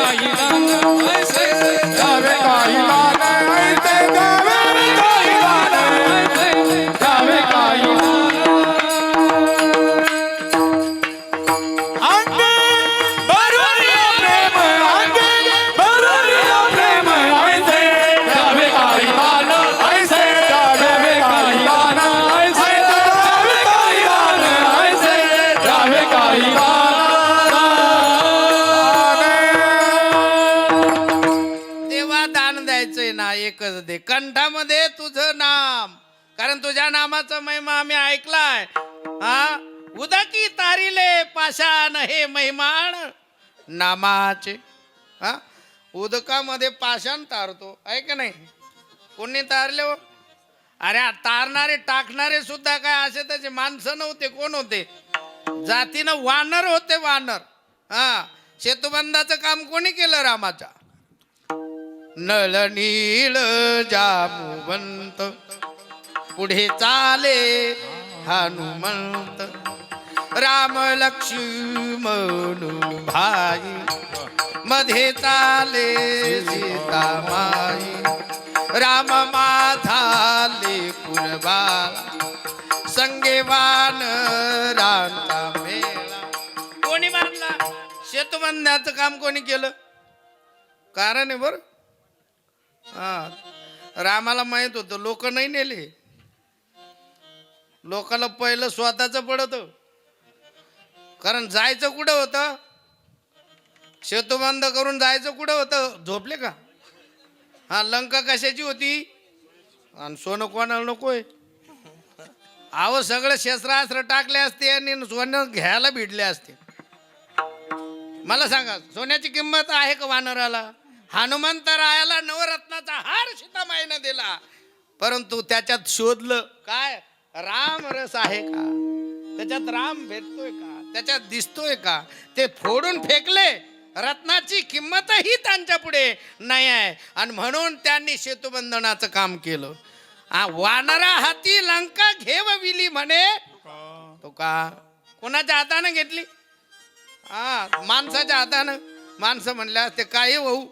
काही दान ऐसे द्यावे काही दान ऐसे द्यावे काही दान द्यावे काही अंगे भरून ये प्रेम अंगे भरून ये प्रेम ऐसे द्यावे काही दान ऐसे द्यावे काही दान ऐसे द्यावे काही दान ऐसे द्यावे काही दान देवा दान द्यायचंय ना एकच दे कंठामध्ये तुझं नाम कारण तुझ्या नामाचा महिमा आम्ही ऐकलाय हा उदकी तारिले पाषाण हे महिमान नामाचे हा उदकामध्ये पाषाण तारतो आहे का नाही कोणी तारले हो अरे तारणारे टाकणारे सुद्धा काय असे त्याचे माणसं नव्हते कोण होते जातीनं वानर होते वानर हा सेतुबंधाचं काम कोणी केलं रामाच्या नळ नीळ जामुवंत पुढे चाले हनुमंत राम लक्ष्मण भाई मध्ये चाले सीतामाई राम माधाले कुरबाला संगे वानरांचा मेळा कोणी बांधला सेतुबंधाचं काम कोणी केलं कारण आहे बरं हा रामाला माहित होतं लोक नाही नेले लोकाला पहिलं स्वतःच पडत कारण जायचं कुठं होतं सेतुबंध करून जायचं कुठं होतं झोपले का हा लंका कशाची होती आणि सोनं कोणाला नकोय अहो सगळं शस्त्रास्त्र टाकले असते आणि सोनं घ्यायला भिडले असते मला सांगा सोन्याची किंमत आहे का वानराला हनुमंतरायाला नवरत्नाचा हार सीतामाईनं दिला परंतु त्याच्यात शोधलं काय राम रस आहे का त्याच्यात राम भेटतोय का त्याच्यात दिसतोय का ते फोडून फेकले रत्नाची किंमतही त्यांच्या पुढे नाही आहे आणि म्हणून त्यांनी सेतुबंधनाचं काम केलं वानरा हाती लंका घेवविली म्हणे तो का कोणाच्या हाताने घेतली माणसाच्या हातानं माणसं म्हणल्या ते काही होऊ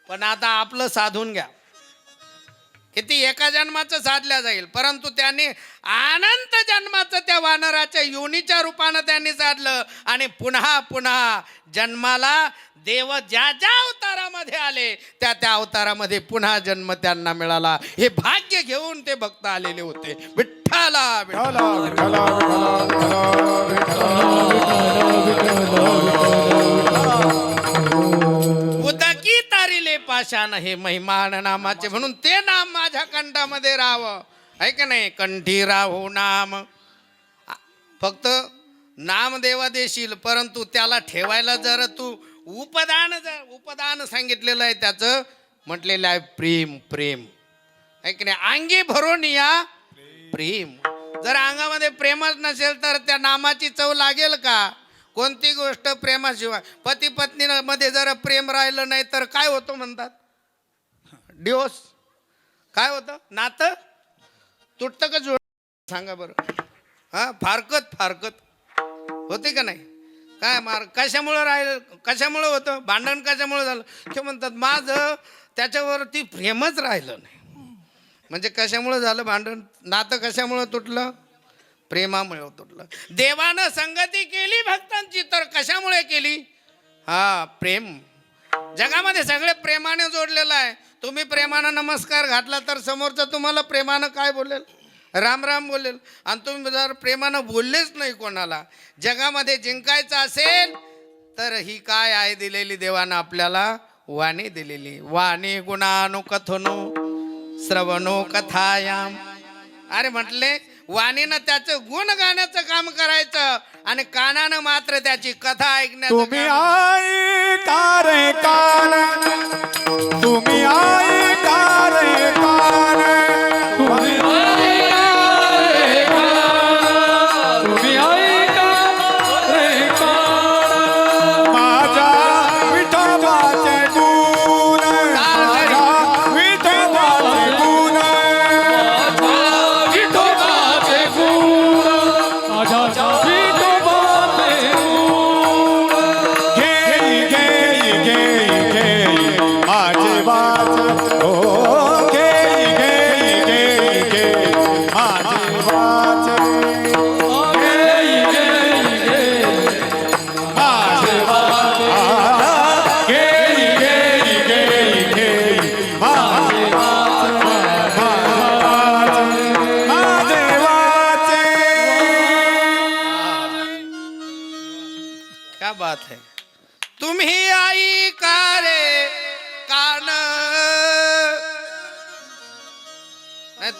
पण आता आपलं साधून घ्या किती एका जन्माचं साधल्या जाईल परंतु त्यांनी अनंत जन्माचं त्या वानराच्या योनीच्या रूपानं त्यांनी साधलं आणि पुन्हा पुन्हा जन्माला देव ज्या ज्या अवतारामध्ये आले त्या त्या अवतारामध्ये पुन्हा जन्म त्यांना मिळाला हे भाग्य घेऊन ते भक्त आलेले होते विठ्ठला विठ्ठला विठ्ठला उदकी तारिले पाषाण हे महिमान नामाचे म्हणून ते नाम माझ्या कंठामध्ये राहावं आहे का नाही कंठी राहो नाम फक्त नाम देवा देशील परंतु त्याला ठेवायला जर तू उपदान सांगितलेलं आहे त्याचं म्हटलेलं आहे प्रेम प्रेम आहे की नाही अंगी भरून या प्रेम जर अंगामध्ये प्रेमच नसेल तर त्या नामाची चव लागेल का कोणती गोष्ट प्रेमाशिवाय पती पत्नी मध्ये जर प्रेम राहिलं नाही तर काय होतं म्हणतात डिवोर्स काय होतं नातं तुटतं का जोड सांगा बरं हा फारकत होते का नाही काय मार कशामुळं राहिलं कशामुळं होतं भांडण कशामुळं झालं ते म्हणतात माझं त्याच्यावरती प्रेमच राहिलं नाही म्हणजे कशामुळं झालं भांडण नातं कशामुळं तुटलं प्रेमामुळे तुटलं देवानं संगती केली भक्तांची तर कशामुळे केली हा प्रेम जगामध्ये सगळे प्रेमाने जोडलेलं आहे तुम्ही प्रेमानं नमस्कार घातला तर समोरचं तुम्हाला प्रेमानं काय बोलेल राम राम बोलेल आणि तुम्ही जर प्रेमानं बोललेच नाही कोणाला जगामध्ये जिंकायचं असेल तर ही काय आहे दिलेली देवानं आपल्याला वाणी दिलेली वाणी गुणानु कथनो श्रवणो कथायाम अरे म्हटले वाणीनं त्याचं गुण गाण्याचं काम करायचं आणि कानानं मात्र त्याची कथा ऐकण्याचं तुम्ही आई तारे कान तुम्ही आई तारे कान तुम्ही ऐका रे कान माझ्या विठोबाचे गुण माझ्या विठोबाचे गुण विठोबाचे गुण माझ्या विठोबाचे गुण घेई घेई घेई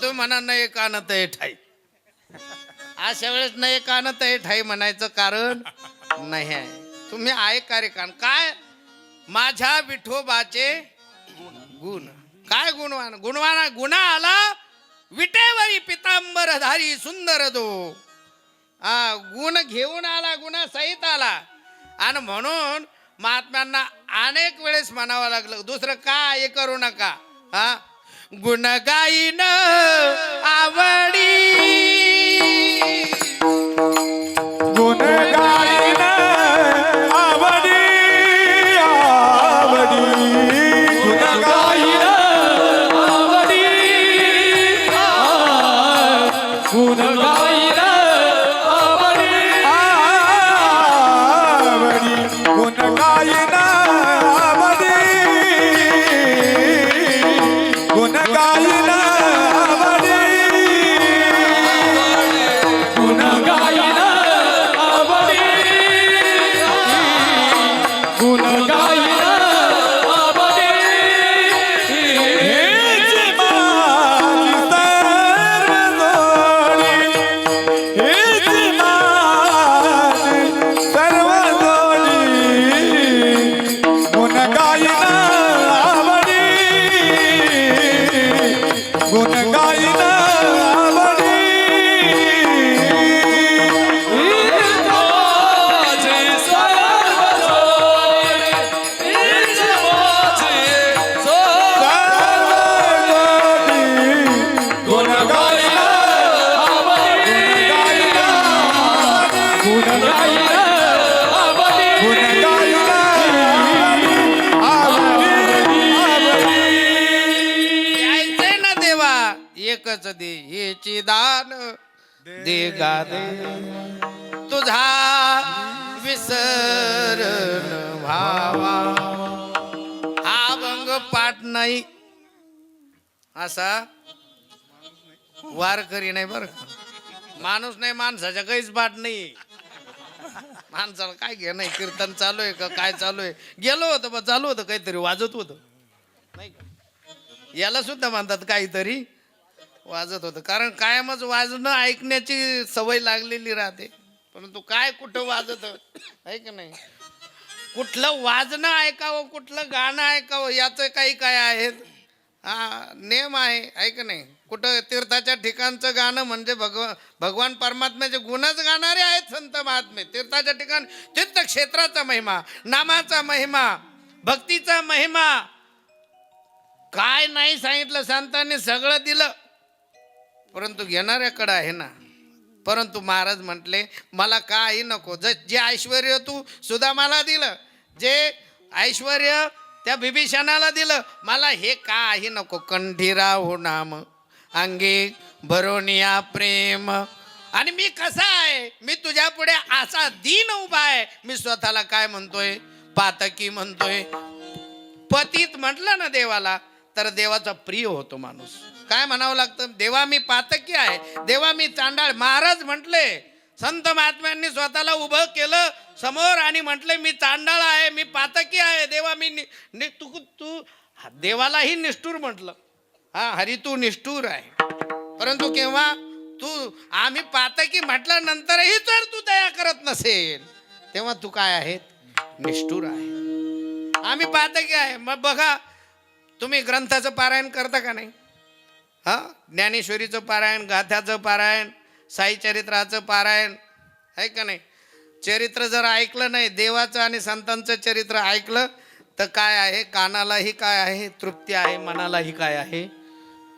तुम्ही म्हणा नाही कान ते ठाई. अशा वेळेस नाही कान ते ठाई म्हणायचं कारण नाही आहे. तुम्ही आहे कार्य कान काय माझ्या विठोबाचे गुण. काय गुणवान गुणवाना गुन्हा आला विटेवरी पितांबरधारी सुंदर दो. गुण घेऊन आला गुन्हा सहित आला. आणि म्हणून महात्म्यांना अनेक वेळेस म्हणावं लागलं दुसरं काय करू नका. गुण गाईन आवडी गुण गाईन आवडी आवडी गुण गाईन आवडी गुण गाईन आवडी आवडी गुण गाईन आवडी गुण गाईन आवडी गुण गाईन आवडी गुण गाईन आवडी हेच माझी सर्व जोडी हेच माझी सर्व जोडी गुण गाईन आवडी गुण गाईन आवडी माझे सर्व जोडी हीच माझे गुण गाईन आवडी गुण गाईन आवडी गुण गाईन यायचंय ना देवा एकच दे हेची दान दे गा दे तुझा विसरण भावा. हा अभंग पाठ नाही असा वारकरी नाही बरं का. माणूस नाही माणसाच्या काहीच पाठ नाही. माणसाला काय घे नाही कीर्तन चालू आहे का काय चालू आहे. गेलो होतं बा चालू होतं काहीतरी वाजत होतं नाही का. याला सुद्धा म्हणतात काहीतरी वाजत होतं कारण कायमच वाजणं ऐकण्याची सवय लागलेली राहते. परंतु काय कुठं वाजत आहे का नाही. कुठलं वाजणं ऐकावं कुठलं गाणं ऐकावं याचं काही काय आहेत. नेम आहे का नाही. कुठं तीर्थाच्या ठिकाणचं गाणं म्हणजे भगवान परमात्म्याचे गुणच गाणारे आहेत संत महात्मे. तीर्थाच्या ठिकाण तीर्थक्षेत्राचा महिमा नामाचा महिमा भक्तीचा महिमा काय नाही सांगितलं संतांनी सगळं दिलं परंतु घेणाऱ्याकडं आहे ना. परंतु महाराज म्हटले मला काही नको. जे ऐश्वर तू सुदामाला दिलं जे ऐश्वर त्या बिभीषणाला दिलं मला हे काही नको. कंठीराव हो नाम अंगे भरोनिया प्रेम. आणि मी कसा आहे मी तुझ्या पुढे असा दीन उभा आहे. मी स्वतःला काय म्हणतोय पातकी म्हणतोय. पतित म्हटलं ना देवाला तर देवाचा प्रिय होतो माणूस. काय म्हणावं लागतं देवा मी पातकी आहे देवा मी चांडाळ. महाराज म्हटले संत महात्म्यांनी स्वतःला उभं केलं समोर आणि म्हटले मी चांडाळ आहे मी पातकी आहे देवा मी तू देवालाही निष्ठूर म्हटलं. हरी तू निष्ठूर आहे. परंतु केव्हा तू आम्ही पातकी म्हटल्यानंतरही जर तू दया करत नसेल तेव्हा तू काय आहे निष्ठूर आहे. आम्ही पातकी आहे. मग बघा तुम्ही ग्रंथाचं पारायण करता का नाही. ज्ञानेश्वरीचं पारायण गाथ्याचं पारायण साई चरित्राचं पारायण आहे का नाही. चरित्र जर ऐकलं नाही देवाचं आणि संतांचं चरित्र ऐकलं तर काय आहे कानालाही काय आहे तृप्ती आहे मनालाही काय आहे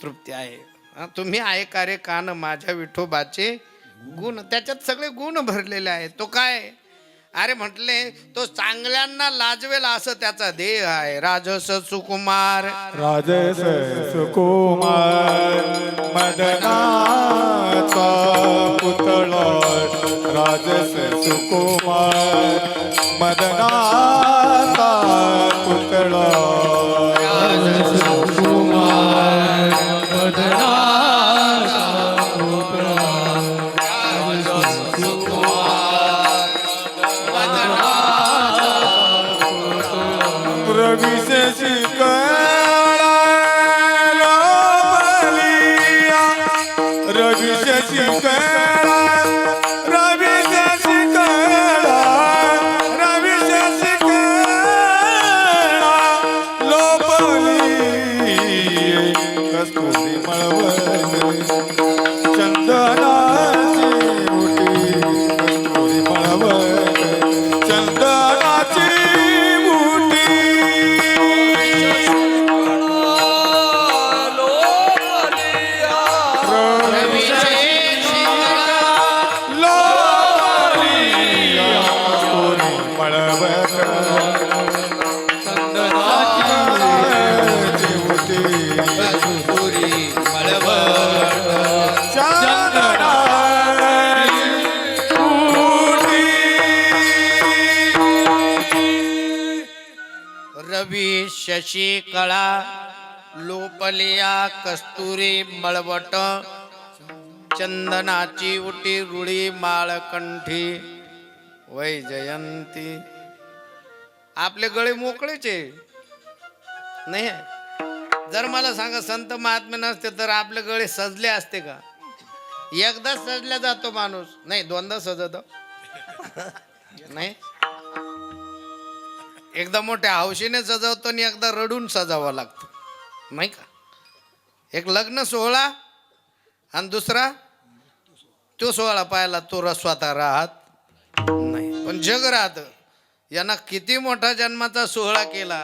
तृप्ती आहे. तुम्ही ऐका कान माझ्या विठोबाचे गुण. त्याच्यात सगळे गुण भरलेले आहेत. तो काय अरे म्हटले तो चांगल्यांना लाजवेल असं त्याचा देह आहे. राजस सुकुमार राजस सुकुमार मदनाचा पुतळा राजस सुकुमार मदनाचा पुतळा राजस सुकुमार मदनाचा पुतळा राजस सुकुमार विशेष कळा लोपलिया शशी कळा लोपलिया कस्तुरी मळवट चंदनाची उटी रुळी माळकंठी वै जयंती. आपले गळे मोकळेच आहे नाही. जर मला सांगा संत महात्मे नसते तर आपले गळे सजले असते का? एकदा सजल्या जातो माणूस, नाही दोनदा सजतो नाही. एकदा मोठ्या हौशीने सजवतो आणि एकदा रडून सजावं लागतं नाही का. एक लग्न सोहळा आणि दुसरा तो सोहळा पाहायला तो स्वतः राहत नाही पण जग राहत. यांना किती मोठा जन्माचा सोहळा केला,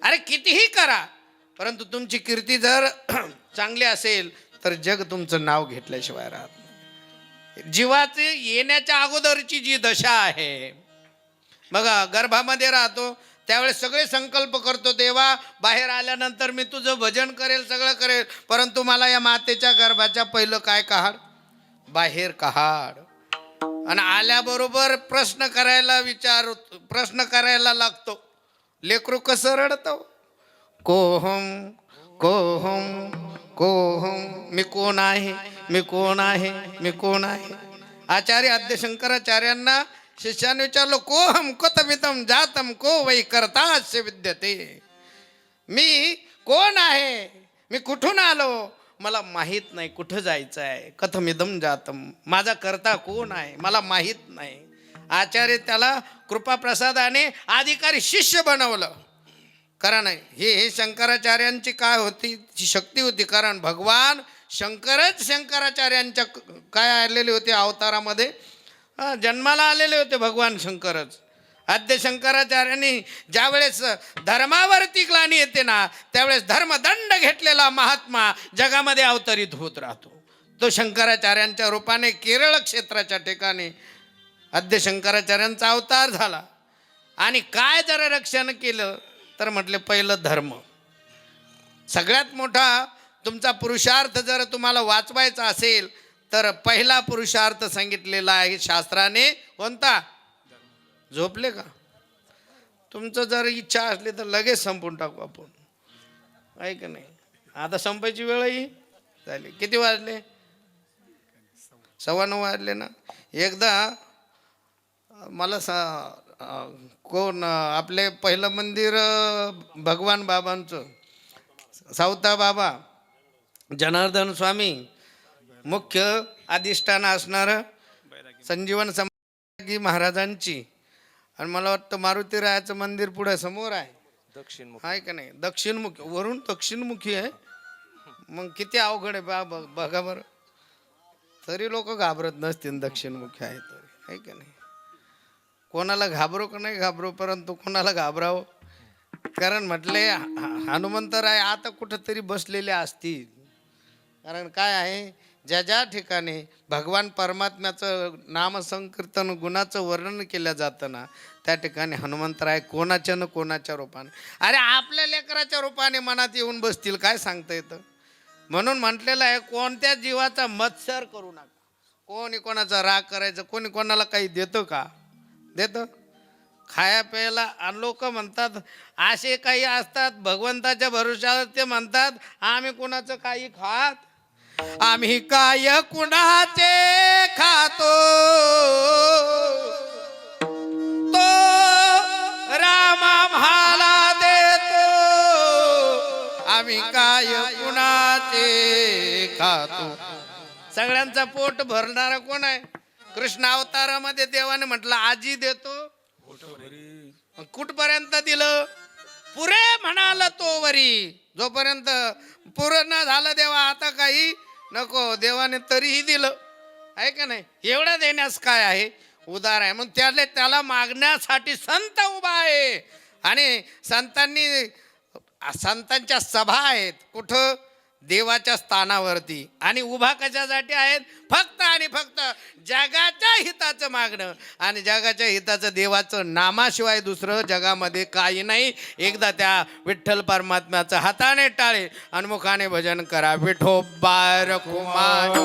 अरे कितीही करा, परंतु तुमची कीर्ती जर चांगली असेल तर जग तुमचं नाव घेतल्याशिवाय राहत नाही. जीवाचे येण्याच्या अगोदरची जी दशा आहे बघा, गर्भामध्ये राहतो त्यावेळेस सगळे संकल्प करतो, देवा बाहेर आल्यानंतर मी तुझं भजन करेल, सगळं करेल, परंतु मला या मातेच्या गर्भाच्या पहिलं काय काढ, बाहेर काढ. आणि आल्याबरोबर प्रश्न करायला लागतो. लेकरू कसं रडतो, कोहम कोहम कोहम, मी कोण आहे, मी कोण आहे, मी कोण आहे. आचार्य आद्य शंकराचार्यांना शिष्याने विचारलं, कोहम कतमितम जातम को वै कर्तास्य विद्यते. मी कोण आहे, मी कुठून आलो, मला माहीत नाही, कुठं जायचं आहे. कथमिदम जातम, माझा करता कोण आहे मला माहीत नाही. आचार्य त्याला कृपाप्रसादाने अधिकारी शिष्य बनवलं. कारण हे शंकराचार्यांची काय होती, शक्ती होती. कारण भगवान शंकरच शंकराचार्यांच्या काय आलेले होते अवतारामध्ये, जन्माला आलेले होते भगवान शंकरच. आद्य शंकराचार्यांनी ज्यावेळेस धर्मावरती ग्लानी येते ना, त्यावेळेस धर्मदंड घेतलेला महात्मा जगामध्ये अवतरित होत राहतो. तो शंकराचार्यांच्या रूपाने केरळ क्षेत्राच्या ठिकाणी आद्य शंकराचार्यांचा अवतार झाला. आणि काय जरा रक्षण केलं तर म्हटले, पहिलं धर्म. सगळ्यात मोठा तुमचा पुरुषार्थ जर तुम्हाला वाचवायचा असेल तर पहिला पुरुषार्थ सांगितलेला आहे शास्त्राने, कोणता? झोपले का? तुमचं जर इच्छा असली तर लगेच संपून टाकू आपण, आहे का नाही. आता संपायची वेळही झाली. किती वाजले? 9:15 वाजले ना. एकदा मला कोण आपले पहिलं मंदिर भगवान बाबांचं, सावता बाबा जनार्दन स्वामी मुख्य अधिष्ठान असणारं संजीवन समाधी महाराजांची, आणि मला वाटतं मारुतीरायाचं मंदिर पुढे समोर आहे, दक्षिणमुखी आहे का नाही. दक्षिणमुखी, वरून दक्षिणमुखी आहे. मग किती अवघड आहे बघा बरं. तरी लोक घाबरत नसतील दक्षिणमुखी आहे तरी, आहे का नाही. कोणाला घाबरो का नाही घाबरो, परंतु कोणाला घाबरावं. कारण म्हटले हनुमंतराय आता कुठंतरी बसलेले असतील. कारण काय आहे, ज्या ज्या ठिकाणी भगवान परमात्म्याचं नामसंकीर्तन गुणाचं वर्णन केलं जातं ना, त्या ठिकाणी हनुमंतराय कोणाच्या न कोणाच्या रूपाने, अरे आपल्या लेकराच्या रूपाने मनात येऊन बसतील, काय सांगता येतं. म्हणून म्हटलेलं आहे, कोणत्या जीवाचा मत्सर करू नका. कोणी कोणाचा राग करायचं, कोणी कोणाला काही देतं का? देतं खाया प्यायला. आणि लोक म्हणतात, असे काही असतात भगवंताच्या भरोशावर, ते म्हणतात आम्ही कुणाचं काही खात, आम्ही काय कुणाचे खातो, तो रामा म्हाला देतो, आम्ही काय कुणाचे खातो. सगळ्यांचा पोट भरणारा कोण आहे? कृष्ण अवतारामध्ये देवाने म्हटलं आजी देतो, कुठपर्यंत दिलं? पुरे म्हणाल तो वरी. जोपर्यंत पूर्ण झालं देवा आता काही नको, देवाने तरीही दिलं, आहे का नाही. एवढं देण्यास काय आहे, उदार आहे. मग त्याला मागण्यासाठी संत उभा आहे. आणि संतांच्या सभा आहेत कुठं? देवाच्या स्थानावरती. आणि उभा कशासाठी आहेत? फक्त आणि फक्त जगाच्या हिताचं मागणं. आणि जगाच्या हिताचं देवाचं नामाशिवाय दुसरं जगामध्ये काही नाही. एकदा त्या विठ्ठल परमात्म्याचं हाताने टाळे आणि मुखाने भजन करा. विठोबा रखुमाई,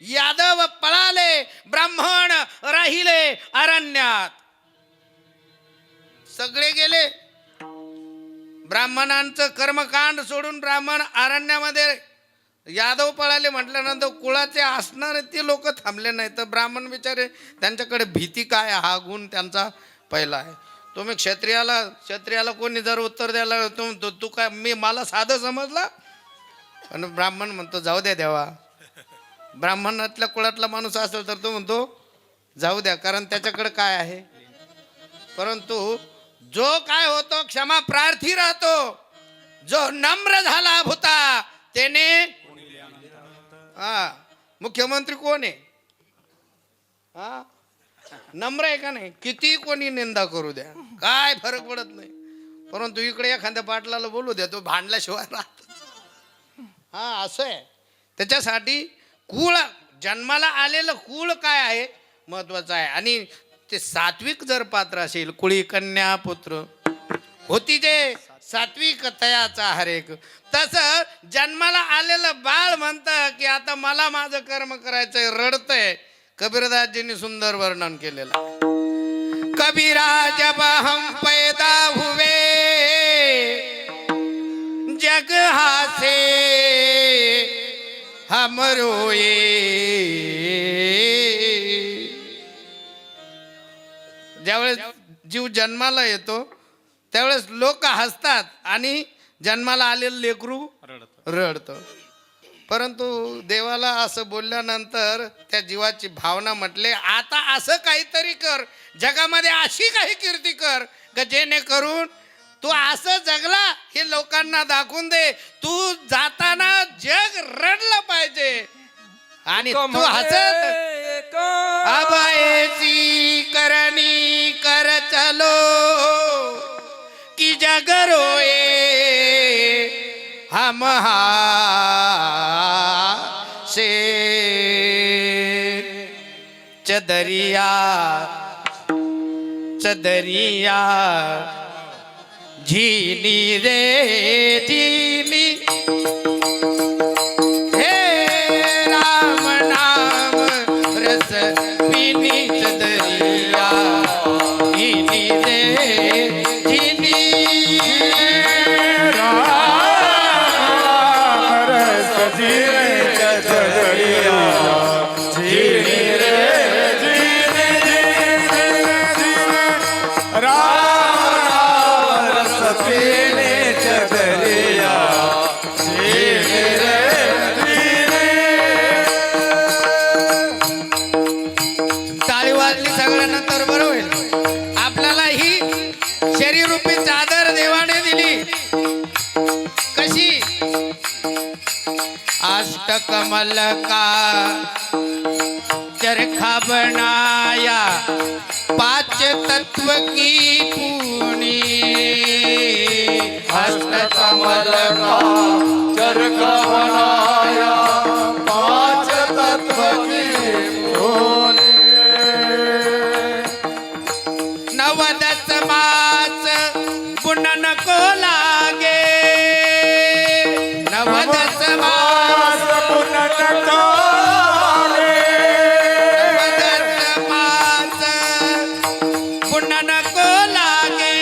यादव पळाले, ब्राह्मण राहिले अरण्यात. सगळे गेले. ब्राह्मणांचं कर्मकांड सोडून ब्राह्मण अरण्यामध्ये, यादव पळाले म्हटल्यानंतर कुळाचे असणारे ते लोक थांबले नाही. तर ब्राह्मण बिचारे, त्यांच्याकडे भीती काय हा गुण त्यांचा पहिला आहे. तुम्ही क्षत्रियाला कोणी जर उत्तर द्यायला तू काय मी मला साधं समजला, आणि ब्राह्मण म्हणतो जाऊ द्या देवा. ब्राह्मणातल्या कुळातला माणूस असेल तर तो म्हणतो जाऊ द्या, कारण त्याच्याकडे काय आहे. परंतु जो काय होतो क्षमा प्रार्थी राहतो, जो नम्र झाला भूता त्याने, हा मुख्यमंत्री कोण आहे, हा नम्र आहे का नाही. किती कोणी निंदा करू द्या, काय फरक पडत नाही. परंतु इकडे एखाद्या पाटलाला बोलू द्या, तो भांडल्याशिवाय राहत. हा असं आहे. त्याच्यासाठी कुळ, जन्माला आलेलं कुळ काय आहे महत्वाचं आहे. आणि ते सात्विक जर पात्र असेल, कुळी कन्या पुत्र होती जे सात्विक तयाचा हरेक, तसं जन्माला आलेलं बाळ म्हणतं की आता मला माझं कर्म करायचंय, रडतंय. कबीरदासजींनी सुंदर वर्णन केलेलं. कबीरा जब हम पैदा हुए जग हासे हम रोए. ज्यावेळेस जीव जन्माला येतो त्यावेळेस लोक हसतात आणि जन्माला आलेलं लेकरू रडतं. परंतु देवाला असं बोलल्यानंतर त्या जीवाची भावना म्हटले, आता असं काहीतरी कर, जगामध्ये अशी काही कीर्ती कर का जेणेकरून तू असं जगला हे लोकांना दाखवून दे. तू जाताना जग रडलं पाहिजे आणि तू हसत अब ऐसी करनी कर चलो कि जग रोए हम से चदरिया चदरिया झीनी रे झीनी. हे राम नाम रस पीनी चदरिया झीनी रे झीनी. टाळी वाजली सगळ्यांनंतर बरं होईल. आपल्याला ही शरीररूपी चादर देवाने दिली. कशी? अष्टकमल का चरखा बनाया, पांच तत्व की पूनी. अष्टकमल का चरखा बनाया, पांच तत्व की पूनी. नवदस मास पुनन को लागे, नवदस मास पुनः नवदस मास पुनन को लागे,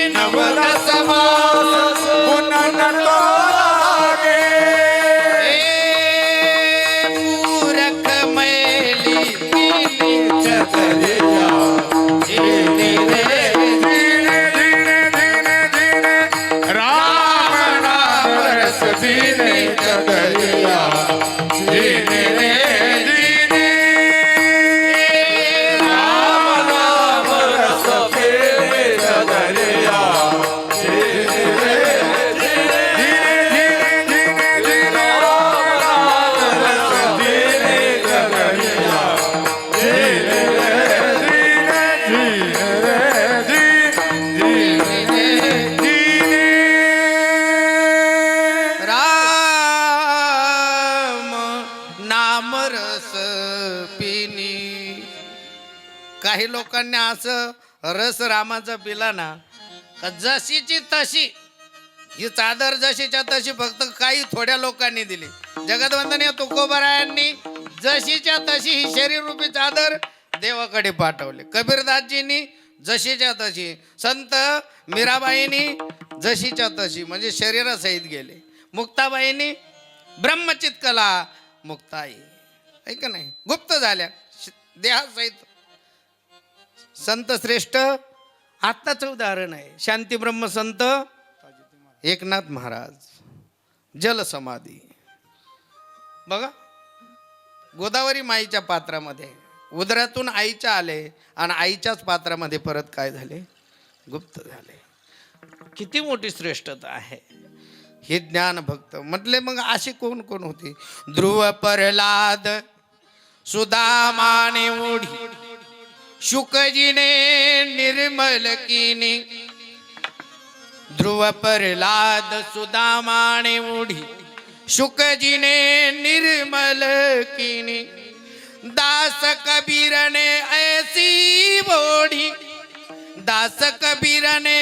नवदस मास मूरख मैली चतरिया राम नाम रस पीने चदरिया जीने रे जीने. राम नाम रस पीने चदरिया जीने रे जीने जीने जीने. राम नाम रस पीने चदरिया जीने रे जीने जीने रे जीने. राम नाम रस पिनी. काही लोकांनी असं रस रामाचा पिला ना का जशीची तशी, ही चादर जशीच्या तशी फक्त काही थोड्या लोकांनी दिली. जगदवंदनीय तुकोबारायांनी जशीच्या तशी ही शरीररूपी चादर देवाकडे पाठवले. कबीरदासजींनी जशीच्या तशी, संत मीराबाईंनी जशीच्या तशी म्हणजे शरीरासहित गेले. मुक्ताबाईंनी ब्रह्मचित कला मुक्ताई आहे का नाही, गुप्त झाल्या देहासहित. संत श्रेष्ठ आत्ताच उदाहरण आहे. शांती ब्रह्म संत एकनाथ महाराज, जलसमाधी बघा. गोदावरी माईच्या पात्रामध्ये उदरातून आईच्या आले आणि आईच्याच पात्रामध्ये परत काय झाले, गुप्त झाले. किती मोठी श्रेष्ठता आहे हे ज्ञान भक्त म्हटले. मग अशी कोण कोण होती? ध्रुव प्रल्हाद सुदामाने ओढी, शुकजीने निर्मल कीनी. ध्रुव प्रल्हाद सुदामाने ओढी, शुकजीने निर्मल कीनी. दास कबीर ने ऐसी बोढ़ी, दास कबीर ने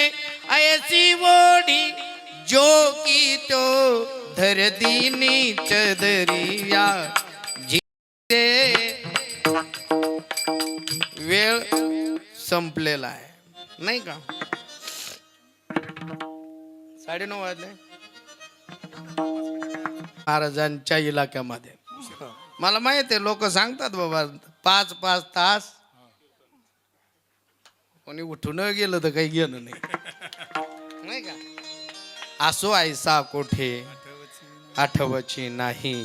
ऐसी बोढ़ी, जो की तो धर दीनी चदरिया जीते. वेळ संपलेला आहे नाही का? 9:30 वाजले. महाराजांच्या इलाक्यामध्ये मला माहिती आहे, लोक सांगतात बाबा 5-5 तास कोणी उठून गेलं तर काही घेणं नाही का? असो ऐसा कोठे आठवची नाही,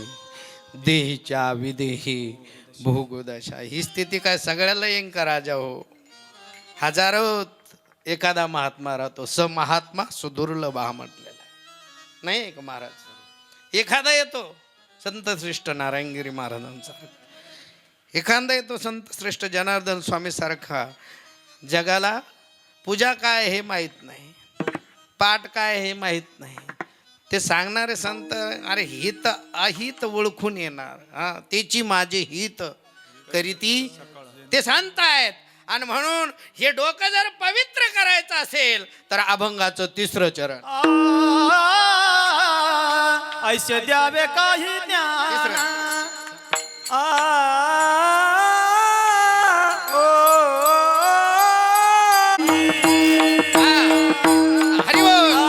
देहीच्या विदेही भोगोदशा. ही स्थिती काय सगळ्याला येईन का राजा हो? हजारो एखादा महात्मा राहतो. स महात्मा सुदुर्लभ हा म्हटलेला आहे नाही का महाराज? एखादा येतो संत श्रेष्ठ नारायणगिरी महाराजांचा, एखादा येतो संत श्रेष्ठ जनार्दन स्वामी सारखा. जगाला पूजा काय हे माहीत नाही, पाठ काय हे माहीत नाही. ते सांगणारे संत अरे हित अहित ओळखून येणार. हा, त्याची माझे हित करीती ते संत आहेत. आणि म्हणून हे डोकं जर पवित्र करायचं असेल तर अभंगाचं 3रं चरण. ऐसे द्यावे काही ज्ञान. हरिबोल.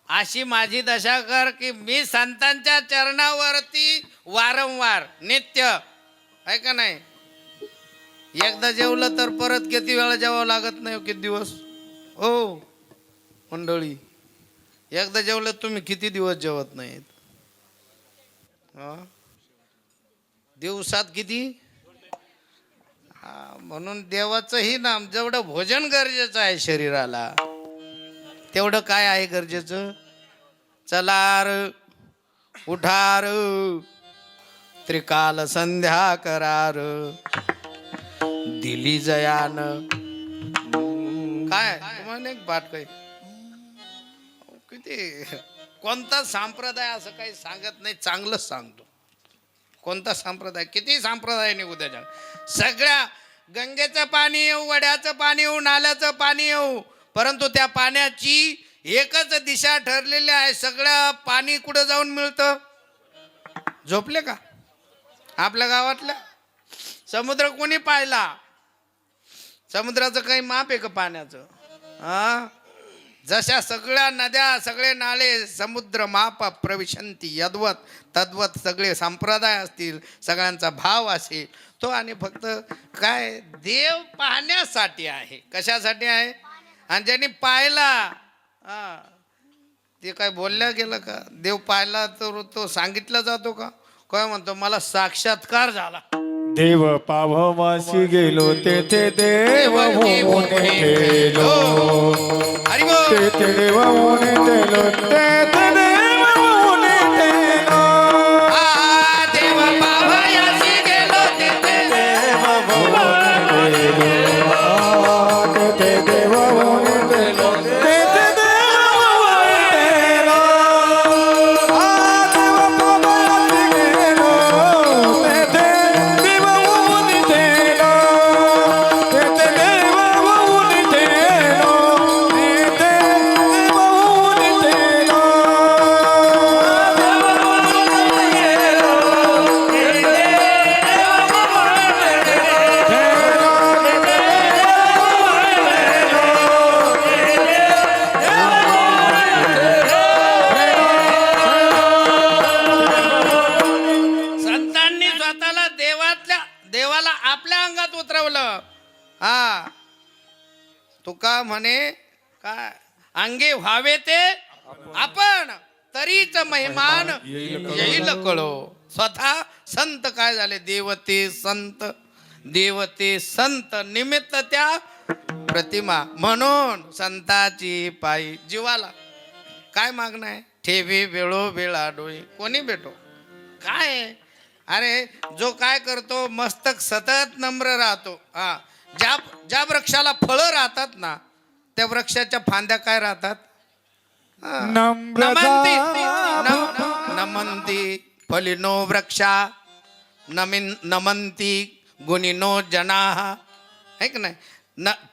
अशी माझी दशा कर की मी संतांच्या चरणावरती वारंवार नित्य आहे का नाही? एकदा जेवलं तर परत किती वेळा जेवावं लागत नाही, किती दिवस हो मंडळी? एकदा जेवलं तुम्ही किती दिवस जेवत नाहीत? दिवसात किती? म्हणून देवाचंही नाम जेवढं भोजन गरजेचं आहे शरीराला, तेवढं काय आहे गरजेचं? चलार उठार त्रिकाल संध्या करार दिली जयान. काय तुम्हाला एक पाठ काही किती? कोणता संप्रदाय असं काही सांगत नाही, चांगलंच सांगतो. कोणता संप्रदाय, किती संप्रदाय निघू त्याच्या, सगळ्या गंगेचं पाणी येऊ, वड्याचं पाणी येऊ, नाल्याचं पाणी येऊ, परंतु त्या पाण्याची एकच दिशा ठरलेली आहे. सगळं पाणी कुठं जाऊन मिळतं? झोपले का आपल्या गावातल्या? समुद्र कोणी पाहिला? समुद्राचं काही माप आहे का पाण्याचं? जशा सगळ्या नद्या, सगळे नाले समुद्र माप प्रविशंती यद्वत तद्वत सगळे संप्रदाय असतील, सगळ्यांचा भाव असेल तो. आणि फक्त काय देव पाहण्यासाठी आहे. कशासाठी आहे? आणि ज्यांनी पाहिला ते काय बोलल्या गेलं का? देव पाहिला तर तो सांगितला जातो का? काय म्हणतो? मला साक्षात्कार झाला. देव पावमाशी गेलो तेथे देव होऊन गेलो, हरी बोल. तेथे देव होऊन गेलो, तेथे देव होऊन गेलो. देव पावयाशी गेलो तेथे देव होऊन गेलो, तेथे देव होऊन गेलो, तेथे देव होऊन गेलो. देव पावमाशी गेलो, तेथे देव होऊन गेलो, तेथे देव होऊन गेलो, तेथे देव होऊन गेलो. संतांनी स्वतःला देवाला आपल्या अंगात उतरवलं. तुका म्हणे काय? अंगे व्हावे ते आपण, तरीच महिमान येईल कळो. स्वतः संत काय झाले? देवते संत, देवते संत निमित्त त्या प्रतिमा. म्हणून संताची पायी जीवाला काय मागणं आहे? ठेवी वेळो वेळा डोळे कोणी भेटो. काय? अरे जो काय करतो, मस्तक सतत नम्र राहतो. ज्या वृक्षाला फळं राहतात ना, त्या वृक्षाच्या फांद्या काय राहतात? नमंती नमंती फलिनो वृक्षा नमंती गुणिनो जनाः. है की नाही?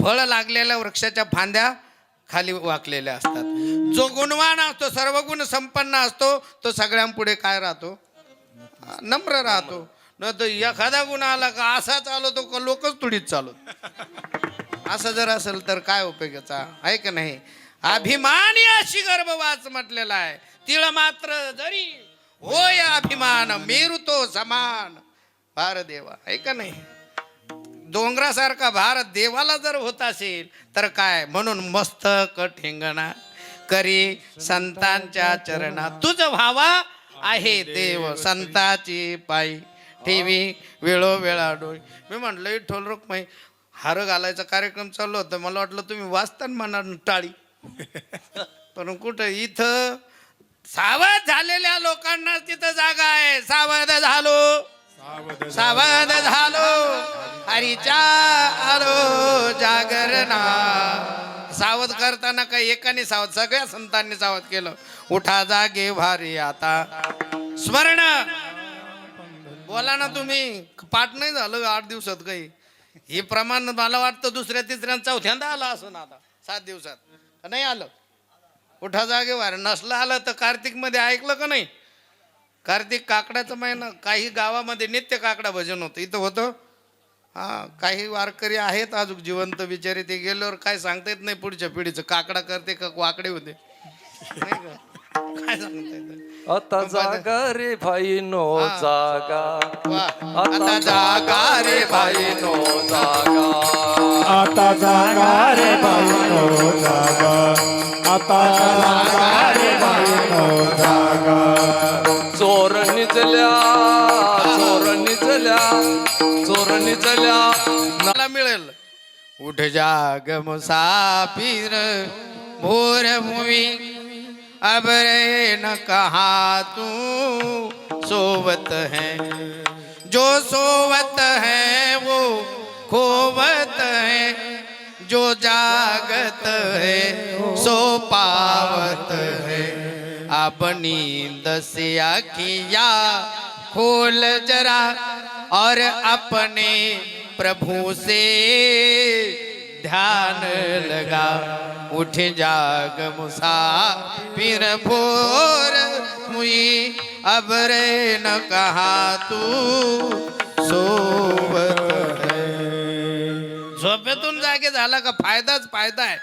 फळ लागलेल्या वृक्षाच्या फांद्या खाली वाकलेल्या असतात. जो गुणवान असतो, सर्व गुण संपन्न असतो, तो सगळ्यांपुढे काय राहतो? नम्र राहतो. न तर एखादा गुण आला का असा चालवतो का लोकच तुडीत चालवत. असं जर असेल तर काय उपयोगाचा आहे का नाही? अभिमानी अशी गर्भवाच म्हटलेला आहे. तिळ मात्र जरी होय अभिमान, मेरू तो समान. भार देवा आहे का नाही? डोंगरासारखा भार देवाला जर होत असेल तर काय? म्हणून मस्तक ठेंगणा करी संतांच्या चरणा, तुझ व्हावा आहे देव संताची पायी. ठेवी वेळोवेळा डोळे. मी म्हटलं विठ्ठल रुक्माई हार घालायचा कार्यक्रम चालू होता, मला वाटलं तुम्ही वाचताना म्हणा टाळी. पण कुठं? इथं सावध झालेल्या लोकांना तिथं जागा आहे. सावध झालो, सावध झालो, हरीच्या आलो जागरणा. सावध करताना काही एकाने सावध, सगळ्या संतांनी सावध केलं. उठा जागे भारी आता स्मरण. बोला ना तुम्ही, पाठ नाही झालं 8 दिवसात काही. हे प्रमाण मला वाटतं दुसऱ्या तिसऱ्या चौथ्यांदा आलं असं ना आता 7 दिवसात नाही आलं. उठा जागे भारी नसलं आलं तर कार्तिक मध्ये ऐकलं का नाही? कार्तिक काकडाचा महिना, काही गावामध्ये नित्य काकडा भजन होतं. इथं होतं. काही वारकरी आहेत अजून जिवंत बिचारे, ते गेल्यावर काय सांगता येत नाही पुढच्या पिढीचं. काकडा करते का वाकडे होते नाही का? काय सांगता येतं? आता जागा रे भाई नो जागा, वा. आता जागा रे भाई नो जागा, आता जागा रे बाईनो जागा, आता जागा रे बाईनो जागा. चोर निजल्या, चोर निजल्या, चोर निजल्या. मला मिळेल. उठ जाग मुसाफिर भोर हुई, अब रहे न कहा तू सोवत है, जो सोवत है वो खोवत है, जो जागत है सो पावत है. अब नींद से आँखियाँ खोल जरा और अपने प्रभु से ध्यान लगा. उठ जाग मुसाफिर भोर हुई, अब रे न कहा तू सोवत है. झोपेतून जागे झाला का फायदाच फायदा आहे.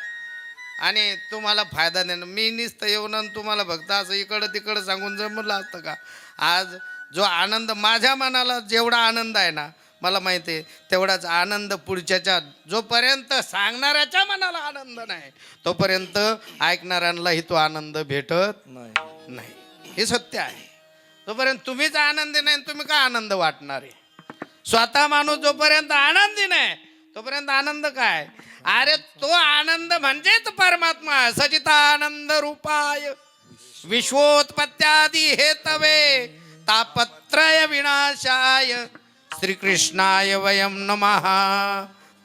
आणि तुम्हाला फायदा देणं, मी नुसतं येऊन आणि तुम्हाला फक्त असं इकडं तिकडं सांगून जमलं असतं का? आज जो आनंद माझ्या मनाला जेवढा आनंद आहे ना, मला माहिती आहे तेवढाच आनंद पुढच्याच्या, जोपर्यंत सांगणाऱ्याच्या मनाला आनंद नाही तोपर्यंत ऐकणाऱ्यांनाही तो आनंद भेटत नाही. हे सत्य आहे. तोपर्यंत तुम्हीच आनंदी नाही तुम्ही काय आनंद वाटणार आहे? स्वतः माणूस जोपर्यंत आनंदी नाही तोपर्यंत आनंद काय? अरे तो आनंद म्हणजेच परमात्मा. सचितानंद रूपाय विश्वोत्पत्त्यादी हेतवे तापत्रय विनाशाय श्रीकृष्णाय वयम नमः.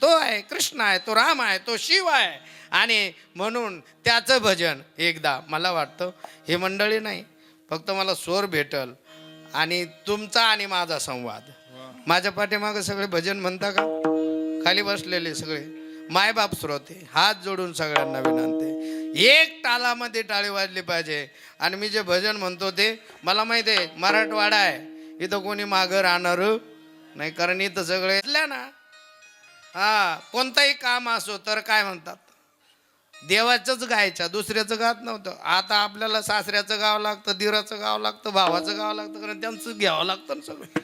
तो आहे कृष्ण आहे, तो राम आहे, तो शिव आहे. आणि म्हणून त्याचं भजन एकदा मला वाटतं हे मंडळी नाही, फक्त मला स्वर भेटल आणि तुमचा आणि माझा संवाद. माझ्या पाठीमागं सगळे भजन म्हणता का? खाली बसलेले सगळे मायबाप श्रोते, हात जोडून सगळ्यांना विनंती, एक तालामध्ये टाळी वाजली पाहिजे. आणि मी जे भजन म्हणतो ते मला माहिती आहे मराठवाडा आहे, इथं कोणी मागं राहणार नाही. कारण इथं सगळे ना, हा कोणताही काम असो तर काय म्हणतात, देवाचंच गायच्या, दुसऱ्याचं गात नव्हतं. आता आपल्याला सासऱ्याचं गावं लागतं, दिराचं गावं लागतं, भावाचं गावं लागतं, कारण त्यांचं घ्यावं लागतं ना सगळं.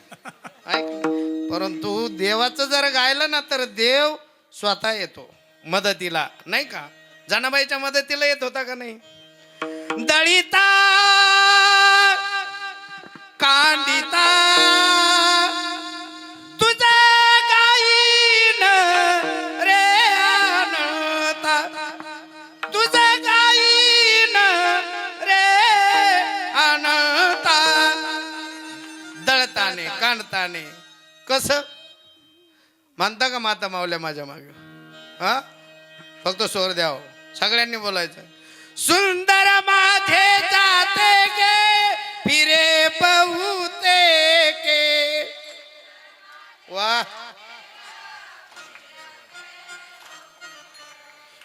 ऐक, परंतु देवाचं जर गायलं ना तर देव स्वतः येतो मदतीला, नाही का? जनाबाईच्या मदतीला येत होता का नाही? दळिता कांडिता तुझा गाईन रे आणता, तुझा गाईन रे आणता. दळताने कांडताने कसं म्हणता का माता मावल्या माझ्या मागे? हा, फक्त स्वर द्यावं, सगळ्यांनी बोलायचं. सुंदर माझे जाते गे फिरे बहुते के. वा,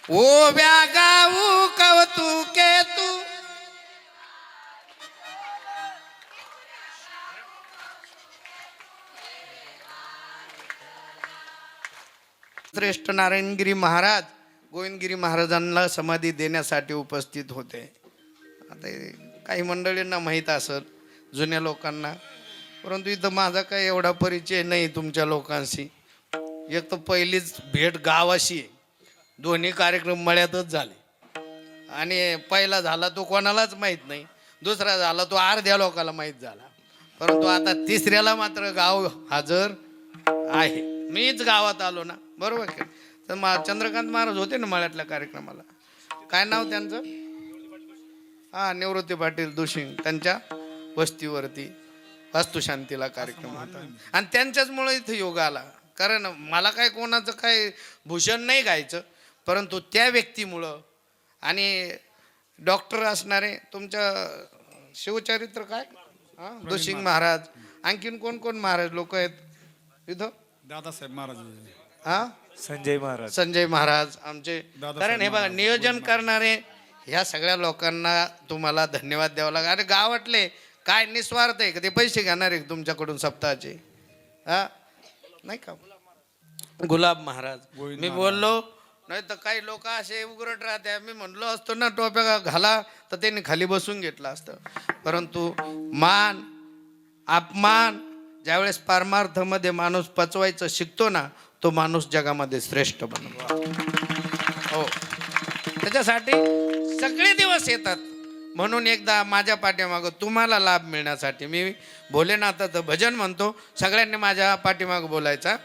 ओ व्यागाऊ कौतुके तू. श्रेष्ठ नारायणगिरी महाराज गोविंदगिरी महाराजांना समाधी देण्यासाठी उपस्थित होते. आता काही मंडळींना माहीत असेल, जुन्या लोकांना, परंतु इथं माझा काही एवढा परिचय नाही तुमच्या लोकांशी. एक तर पहिलीच भेट गावाशी, दोन्ही कार्यक्रम मळ्यातच झाले. आणि पहिला झाला तो कोणालाच माहीत नाही, दुसरा झाला तो अर्ध्या लोकाला माहीत झाला, परंतु आता तिसऱ्याला मात्र गाव हजर आहे. मीच गावात आलो ना, बरोबर का? तर चंद्रकांत महाराज होते ना मळ्यातल्या कार्यक्रमाला. काय नाव त्यांचं? हा, निवृत्ती पाटील दुशिंग. त्यांच्या वस्तीवरती वास्तुशांतीला कार्यक्रम होता आणि त्यांच्याचमुळे इथं योग आला. कारण मला काय कोणाचं काय भूषण नाही गायचं, परंतु त्या व्यक्तीमुळं आणि डॉक्टर असणारे तुमच्या शिवचरित्र काय, हां, दुशिंग महाराज, आणखीन कोण कोण महाराज लोक आहेत इथं? दादासाहेब महाराज, हा, संजय महाराज, संजय महाराज आमचे. कारण हे बघा, नियोजन करणारे ह्या सगळ्या लोकांना तुम्हाला धन्यवाद द्यावा लागेल. अरे गावातले काय निस्वार्थ आहे का? ते पैसे घेणार आहे तुमच्याकडून सप्ताहाचे? हा, नाही का? गुलाब महाराज, मी बोललो नाही तर काही लोक असे उघडत राहते. मी म्हणलो असतो ना टोप्या घाला तर त्यांनी खाली बसून घेतलं असतं. परंतु मान अपमान ज्यावेळेस परमार्थामध्ये माणूस पचवायचं शिकतो ना, तो माणूस जगामध्ये श्रेष्ठ बनतो. हो, त्याच्यासाठी सगळे दिवस येतात. म्हणून एकदा माझ्या पाठीमागं तुम्हाला लाभ मिळण्यासाठी मी भोलेनाथाचं भजन म्हणतो. सगळ्यांनी माझ्या पाठीमागं बोलायचा.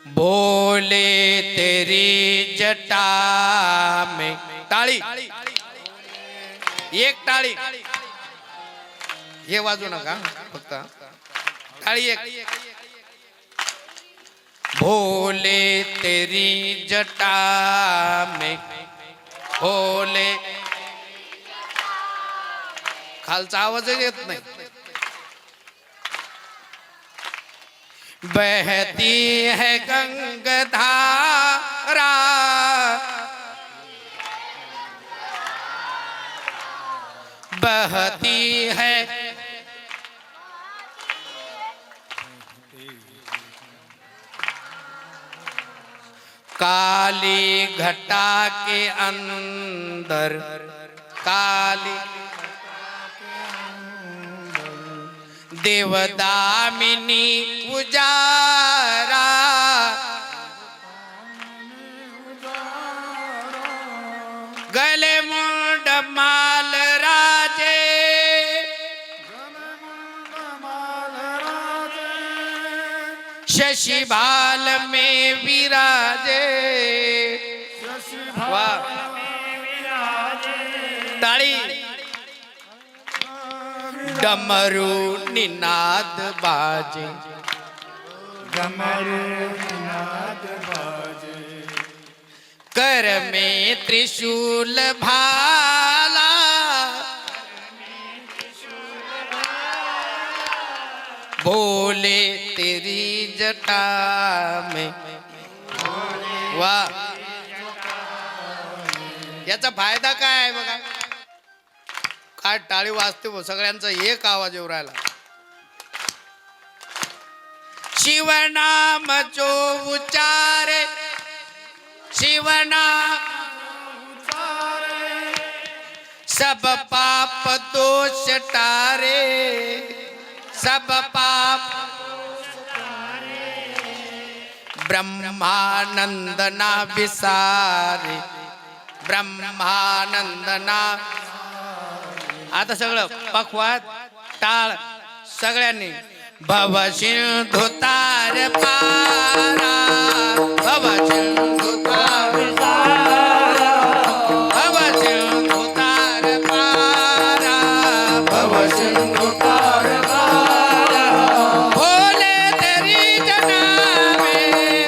भोले तेरी जटा में टाळी, एक टाळी, हे वाजू नका फक्त टाळी एक. भोले तेरी जटा में भोले, खालचा आवाजच येत नाही. बहती है गंगाधारा बहती है काली घटा के अंदर, काली देवदामिनी उजारा गले मुंड माल राजे शशि भाल में विराजे. वाह, ताली. डमरू निनाद बाजे, कर में त्रिशूल भाला भोले तेरी जटा में. वाह, याचा फायदा काय आहे बघा. काय टाळी वाजते हो, सगळ्यांचा एक आवाज येऊ राहिला. शिवनाम जो उच्चारे, शिवनाम सब पाप दोष टारे, सब पाप ब्रह्मानंद ना विसारे, ब्रह्मानंद ना. आता सगळं पखवात टाळ सगळ्यांनी. भव सिंधु तार पारा, भव सिंधु तार पारा, भव सिंधु तार पारा, भव सिंधु तार पारा. भोले तेरी जना में,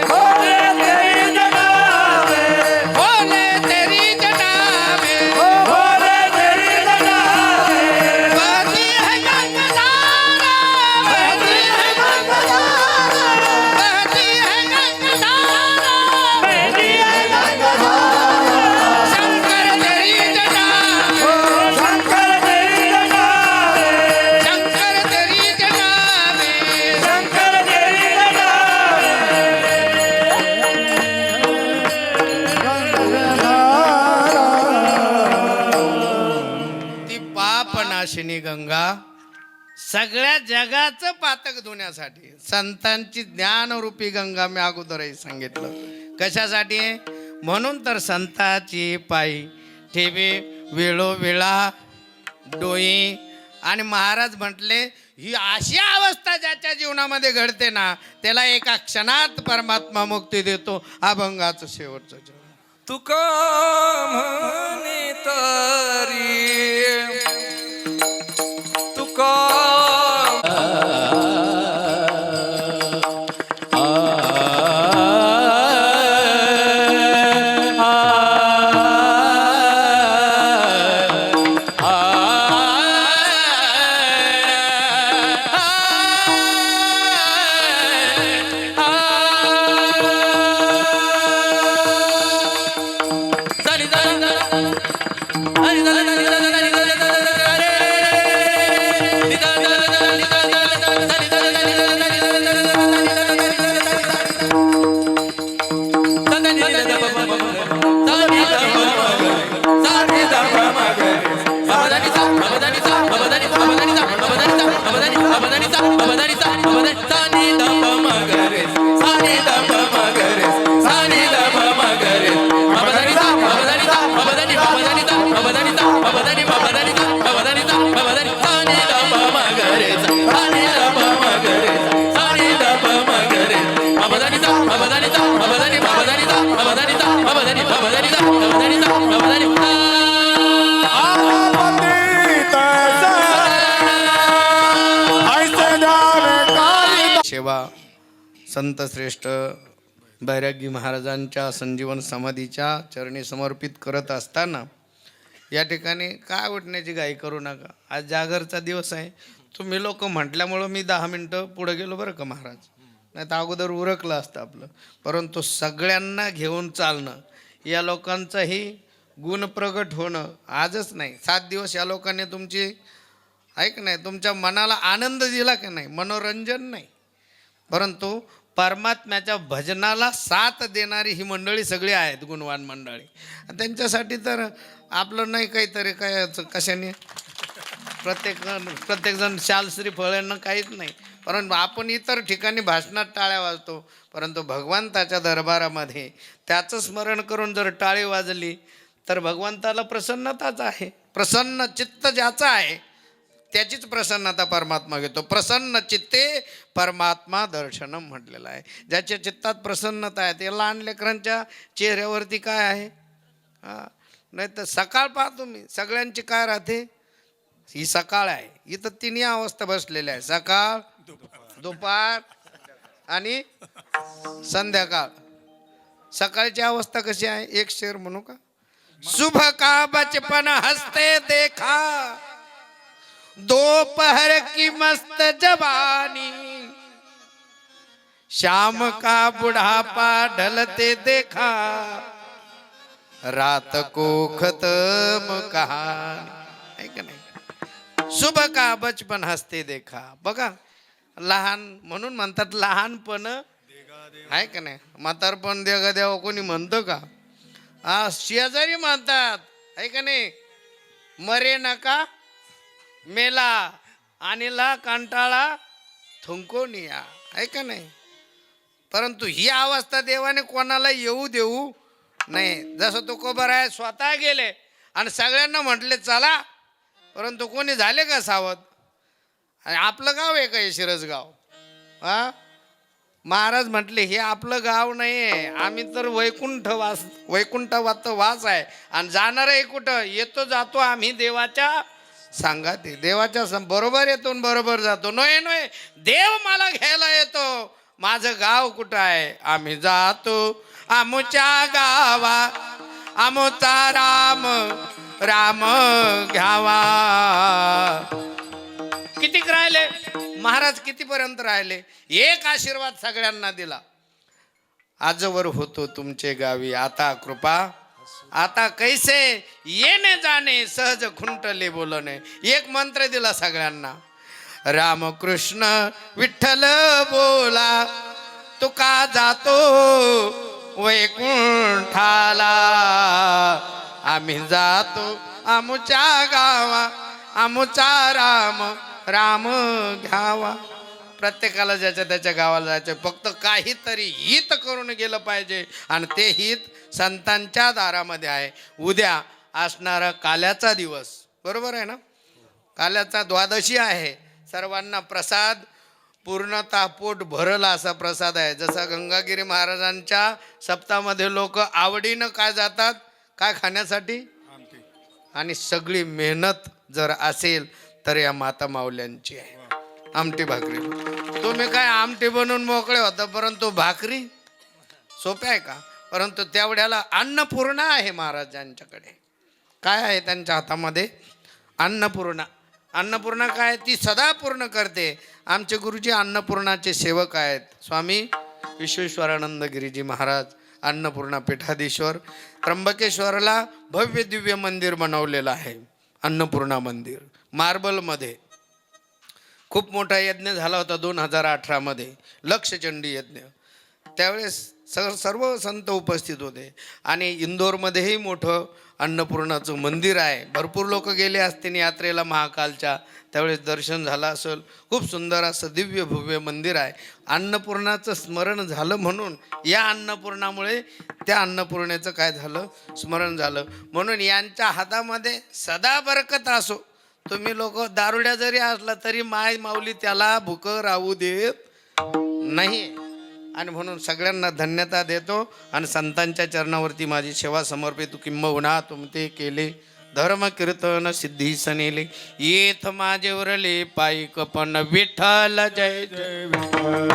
भोले तेरी जना में, भोले तेरी जना में, भोले तेरी जना में. बहती है गंगाधारा, बहती है गंगाधारा, बहती है गंगाधारा, बहती है गंगाधारा. शंकर तेरी जना में, शंकर तेरी जना में, शंकर तेरी जना में, शंकर तेरी जना में. ती पापनाशिनी गंगा सगळ्या जगाचं पातक धुण्यासाठी, संतांची ज्ञानरूपी गंगा मी अगोदरही सांगितलं कशासाठी. म्हणून तर संताची पायी ठेवे वेळोवेळा डोई. आणि महाराज म्हटले ही अशी अवस्था ज्याच्या जीवनामध्ये घडते ना, त्याला एका क्षणात परमात्मा मुक्ती देतो. अभंगाचं शेवटचं जेवण. तुका म्हणे तरी तुका नी सा नी सा नी द प म ग रे सा नी द प म ग रे सा नी द प म ग रे नी सा नी सा नी सा नी सा नी सा नी सा नी सा सा नी द प म ग रे सा नी द प म ग रे सा नी द प म ग रे नी सा नी सा नी सा आपत्तीत ऐसे द्यावे काळी सेवा संत श्रेष्ठ बैरागी महाराजांच्या संजीवन समाधीच्या चरणी समर्पित करत असताना या ठिकाणी काय उठण्याची घाई करू नका. आज जागरचा दिवस आहे. तुम्ही लोक म्हटल्यामुळं मी 10 मिनटं पुढे गेलो बरं का महाराज, नाही तर अगोदर उरकलं असतं आपलं. परंतु सगळ्यांना घेऊन चालणं, या लोकांचंही गुण प्रगट होणं आजच नाही, 7 दिवस या लोकांनी तुमची ऐक नाही तुमच्या मनाला आनंद दिला की नाही, मनोरंजन नाही, परंतु परमात्म्याच्या भजनाला साथ देणारी ही मंडळी सगळी आहेत, गुणवान मंडळी. त्यांच्यासाठी तर आपलं नाही काहीतरी काय कशाने प्रत्येकजण शालश्री फळ्यांना काहीच नाही, परंतु आपण इतर ठिकाणी भाषणात टाळ्या वाजतो, परंतु भगवंताच्या दरबारामध्ये त्याचं स्मरण करून जर टाळी वाजली तर भगवंताला प्रसन्नताच आहे. प्रसन्न चित्त ज्याचं आहे त्याचीच प्रसन्नता परमात्मा घेतो. प्रसन्न चित्ते परमात्मा दर्शनम म्हटलेलं आहे. ज्याच्या चित्तात प्रसन्नता आहे ते लहान लेकरांच्या चेहऱ्यावरती काय आहे, नाही तर सकाळ पहा तुम्ही, सगळ्यांची काय राहते, ही सकाळ आहे. इथं तिन्ही अवस्था बसलेल्या आहे, सकाळ, दुपार आणि संध्याकाळ. सकाळची अवस्था कशी आहे, एक शेर म्हणू का, सुबह का बचपन हंसते देखा, दोपहर की मस्त जवानी, शाम का बुढ़ापा ढलते देखा, रात को खत्म कहानी. है का नाही. सुबह का बचपन हसते देखा. बघा लहान म्हणून म्हणतात लहानपण आहे का नाही, म्हातारपण देगा देवा कोणी म्हणतं का, हा शेजारी म्हणतात आहे का नाही, मरे नका मेला आणीला कंटाळा थुंकोनिया, आहे का नाही. परंतु ही अवस्था देवाने कोणाला येऊ देऊ नाही. जसं तुकोबर आहे स्वतः गेले आणि सगळ्यांना म्हटले चला, परंतु कोणी झाले का सावध. आणि आपलं गाव आहे का हे शिरसगाव, हा महाराज म्हटले हे आपलं गाव नाही आहे, आम्ही तर वैकुंठवात वास आहे आणि जाणार आहे कुठं, येतो जातो आम्ही देवाच्या सांगात, देवाच्या बरोबर येतो आणि बरोबर जातो. नोय नोय देव मला घ्यायला येतो, माझं गाव कुठं आहे, आम्ही जातो आमच्या गावा, आमचा राम राम घ्यावा. कितीक राहिले महाराज, कितीपर्यंत राहिले, एक आशीर्वाद सगळ्यांना दिला, आजवर होतो तुमचे गावी आता कृपा, आता कैसे येणे जाणे सहज खुंटले बोलणे. एक मंत्र दिला सगळ्यांना, रामकृष्ण विठ्ठल बोला, तुका जातो वैकुंठाला, आम्ही जातो आमच्या गावा, आमचा राम राम घ्यावा. प्रत्येकाला ज्याच्या त्याच्या गावाला जायचं, फक्त काहीतरी हित करून गेलं पाहिजे आणि ते हित संतांच्या दारामध्ये आहे. उद्या असणारा काल्याचा दिवस, बरोबर आहे ना, काल्याचा द्वादशी आहे. सर्वांना प्रसाद पूर्णतः पोट भरला असा प्रसाद आहे. जसा गंगागिरी महाराजांच्या सप्ताहामध्ये लोक आवडीनं काय जातात, काय खाण्यासाठी, आणि सगळी मेहनत जर असेल तर या माता माऊल्यांची आहे. आमटी भाकरी, तुम्ही काय आमटी बनवून मोकळे होता, परंतु भाकरी सोप्या आहे का, परंतु तेवढ्याला अन्नपूर्णा आहे महाराजांच्याकडे. काय आहे त्यांच्या हातामध्ये, अन्नपूर्णा. अन्नपूर्णा काय, ती सदा पूर्ण करते. आमचे गुरुजी अन्नपूर्णाचे सेवक आहेत, स्वामी विश्वेश्वरानंद गिरीजी महाराज अन्नपूर्णा पीठाधीश्वर. त्र्यंबकेश्वरला भव्य दिव्य मंदिर बनवलेलं आहे, अन्नपूर्णा मंदिर मार्बलमध्ये. खूप मोठा यज्ञ झाला होता 2018 मध्ये, लक्षचंडी यज्ञ. त्यावेळेस सर्व संत उपस्थित होते आणि इंदोरमध्येही मोठं अन्नपूर्णाचं मंदिर आहे. भरपूर लोक गेले असतील यात्रेला महाकालच्या, त्यावेळेस दर्शन झालं असेल. खूप सुंदर असं दिव्य भव्य मंदिर आहे. अन्नपूर्णाचं स्मरण झालं म्हणून या अन्नपूर्णामुळे त्या अन्नपूर्णेचं काय झालं, स्मरण झालं. म्हणून यांच्या हातामध्ये सदा बरकत असो. तुम्ही लोक दारुड्या जरी असला तरी माय माऊली त्याला भुकं राहू देत नाही. आणि म्हणून सगळ्यांना धन्यता देतो आणि संतांच्या चरणावरती माझी सेवा समर्पित. किंबहुना तुमते केले धर्म कीर्तन सिद्धी सनेले, येथ माझे उरले पायी कपन. विठ्ठल जय जय.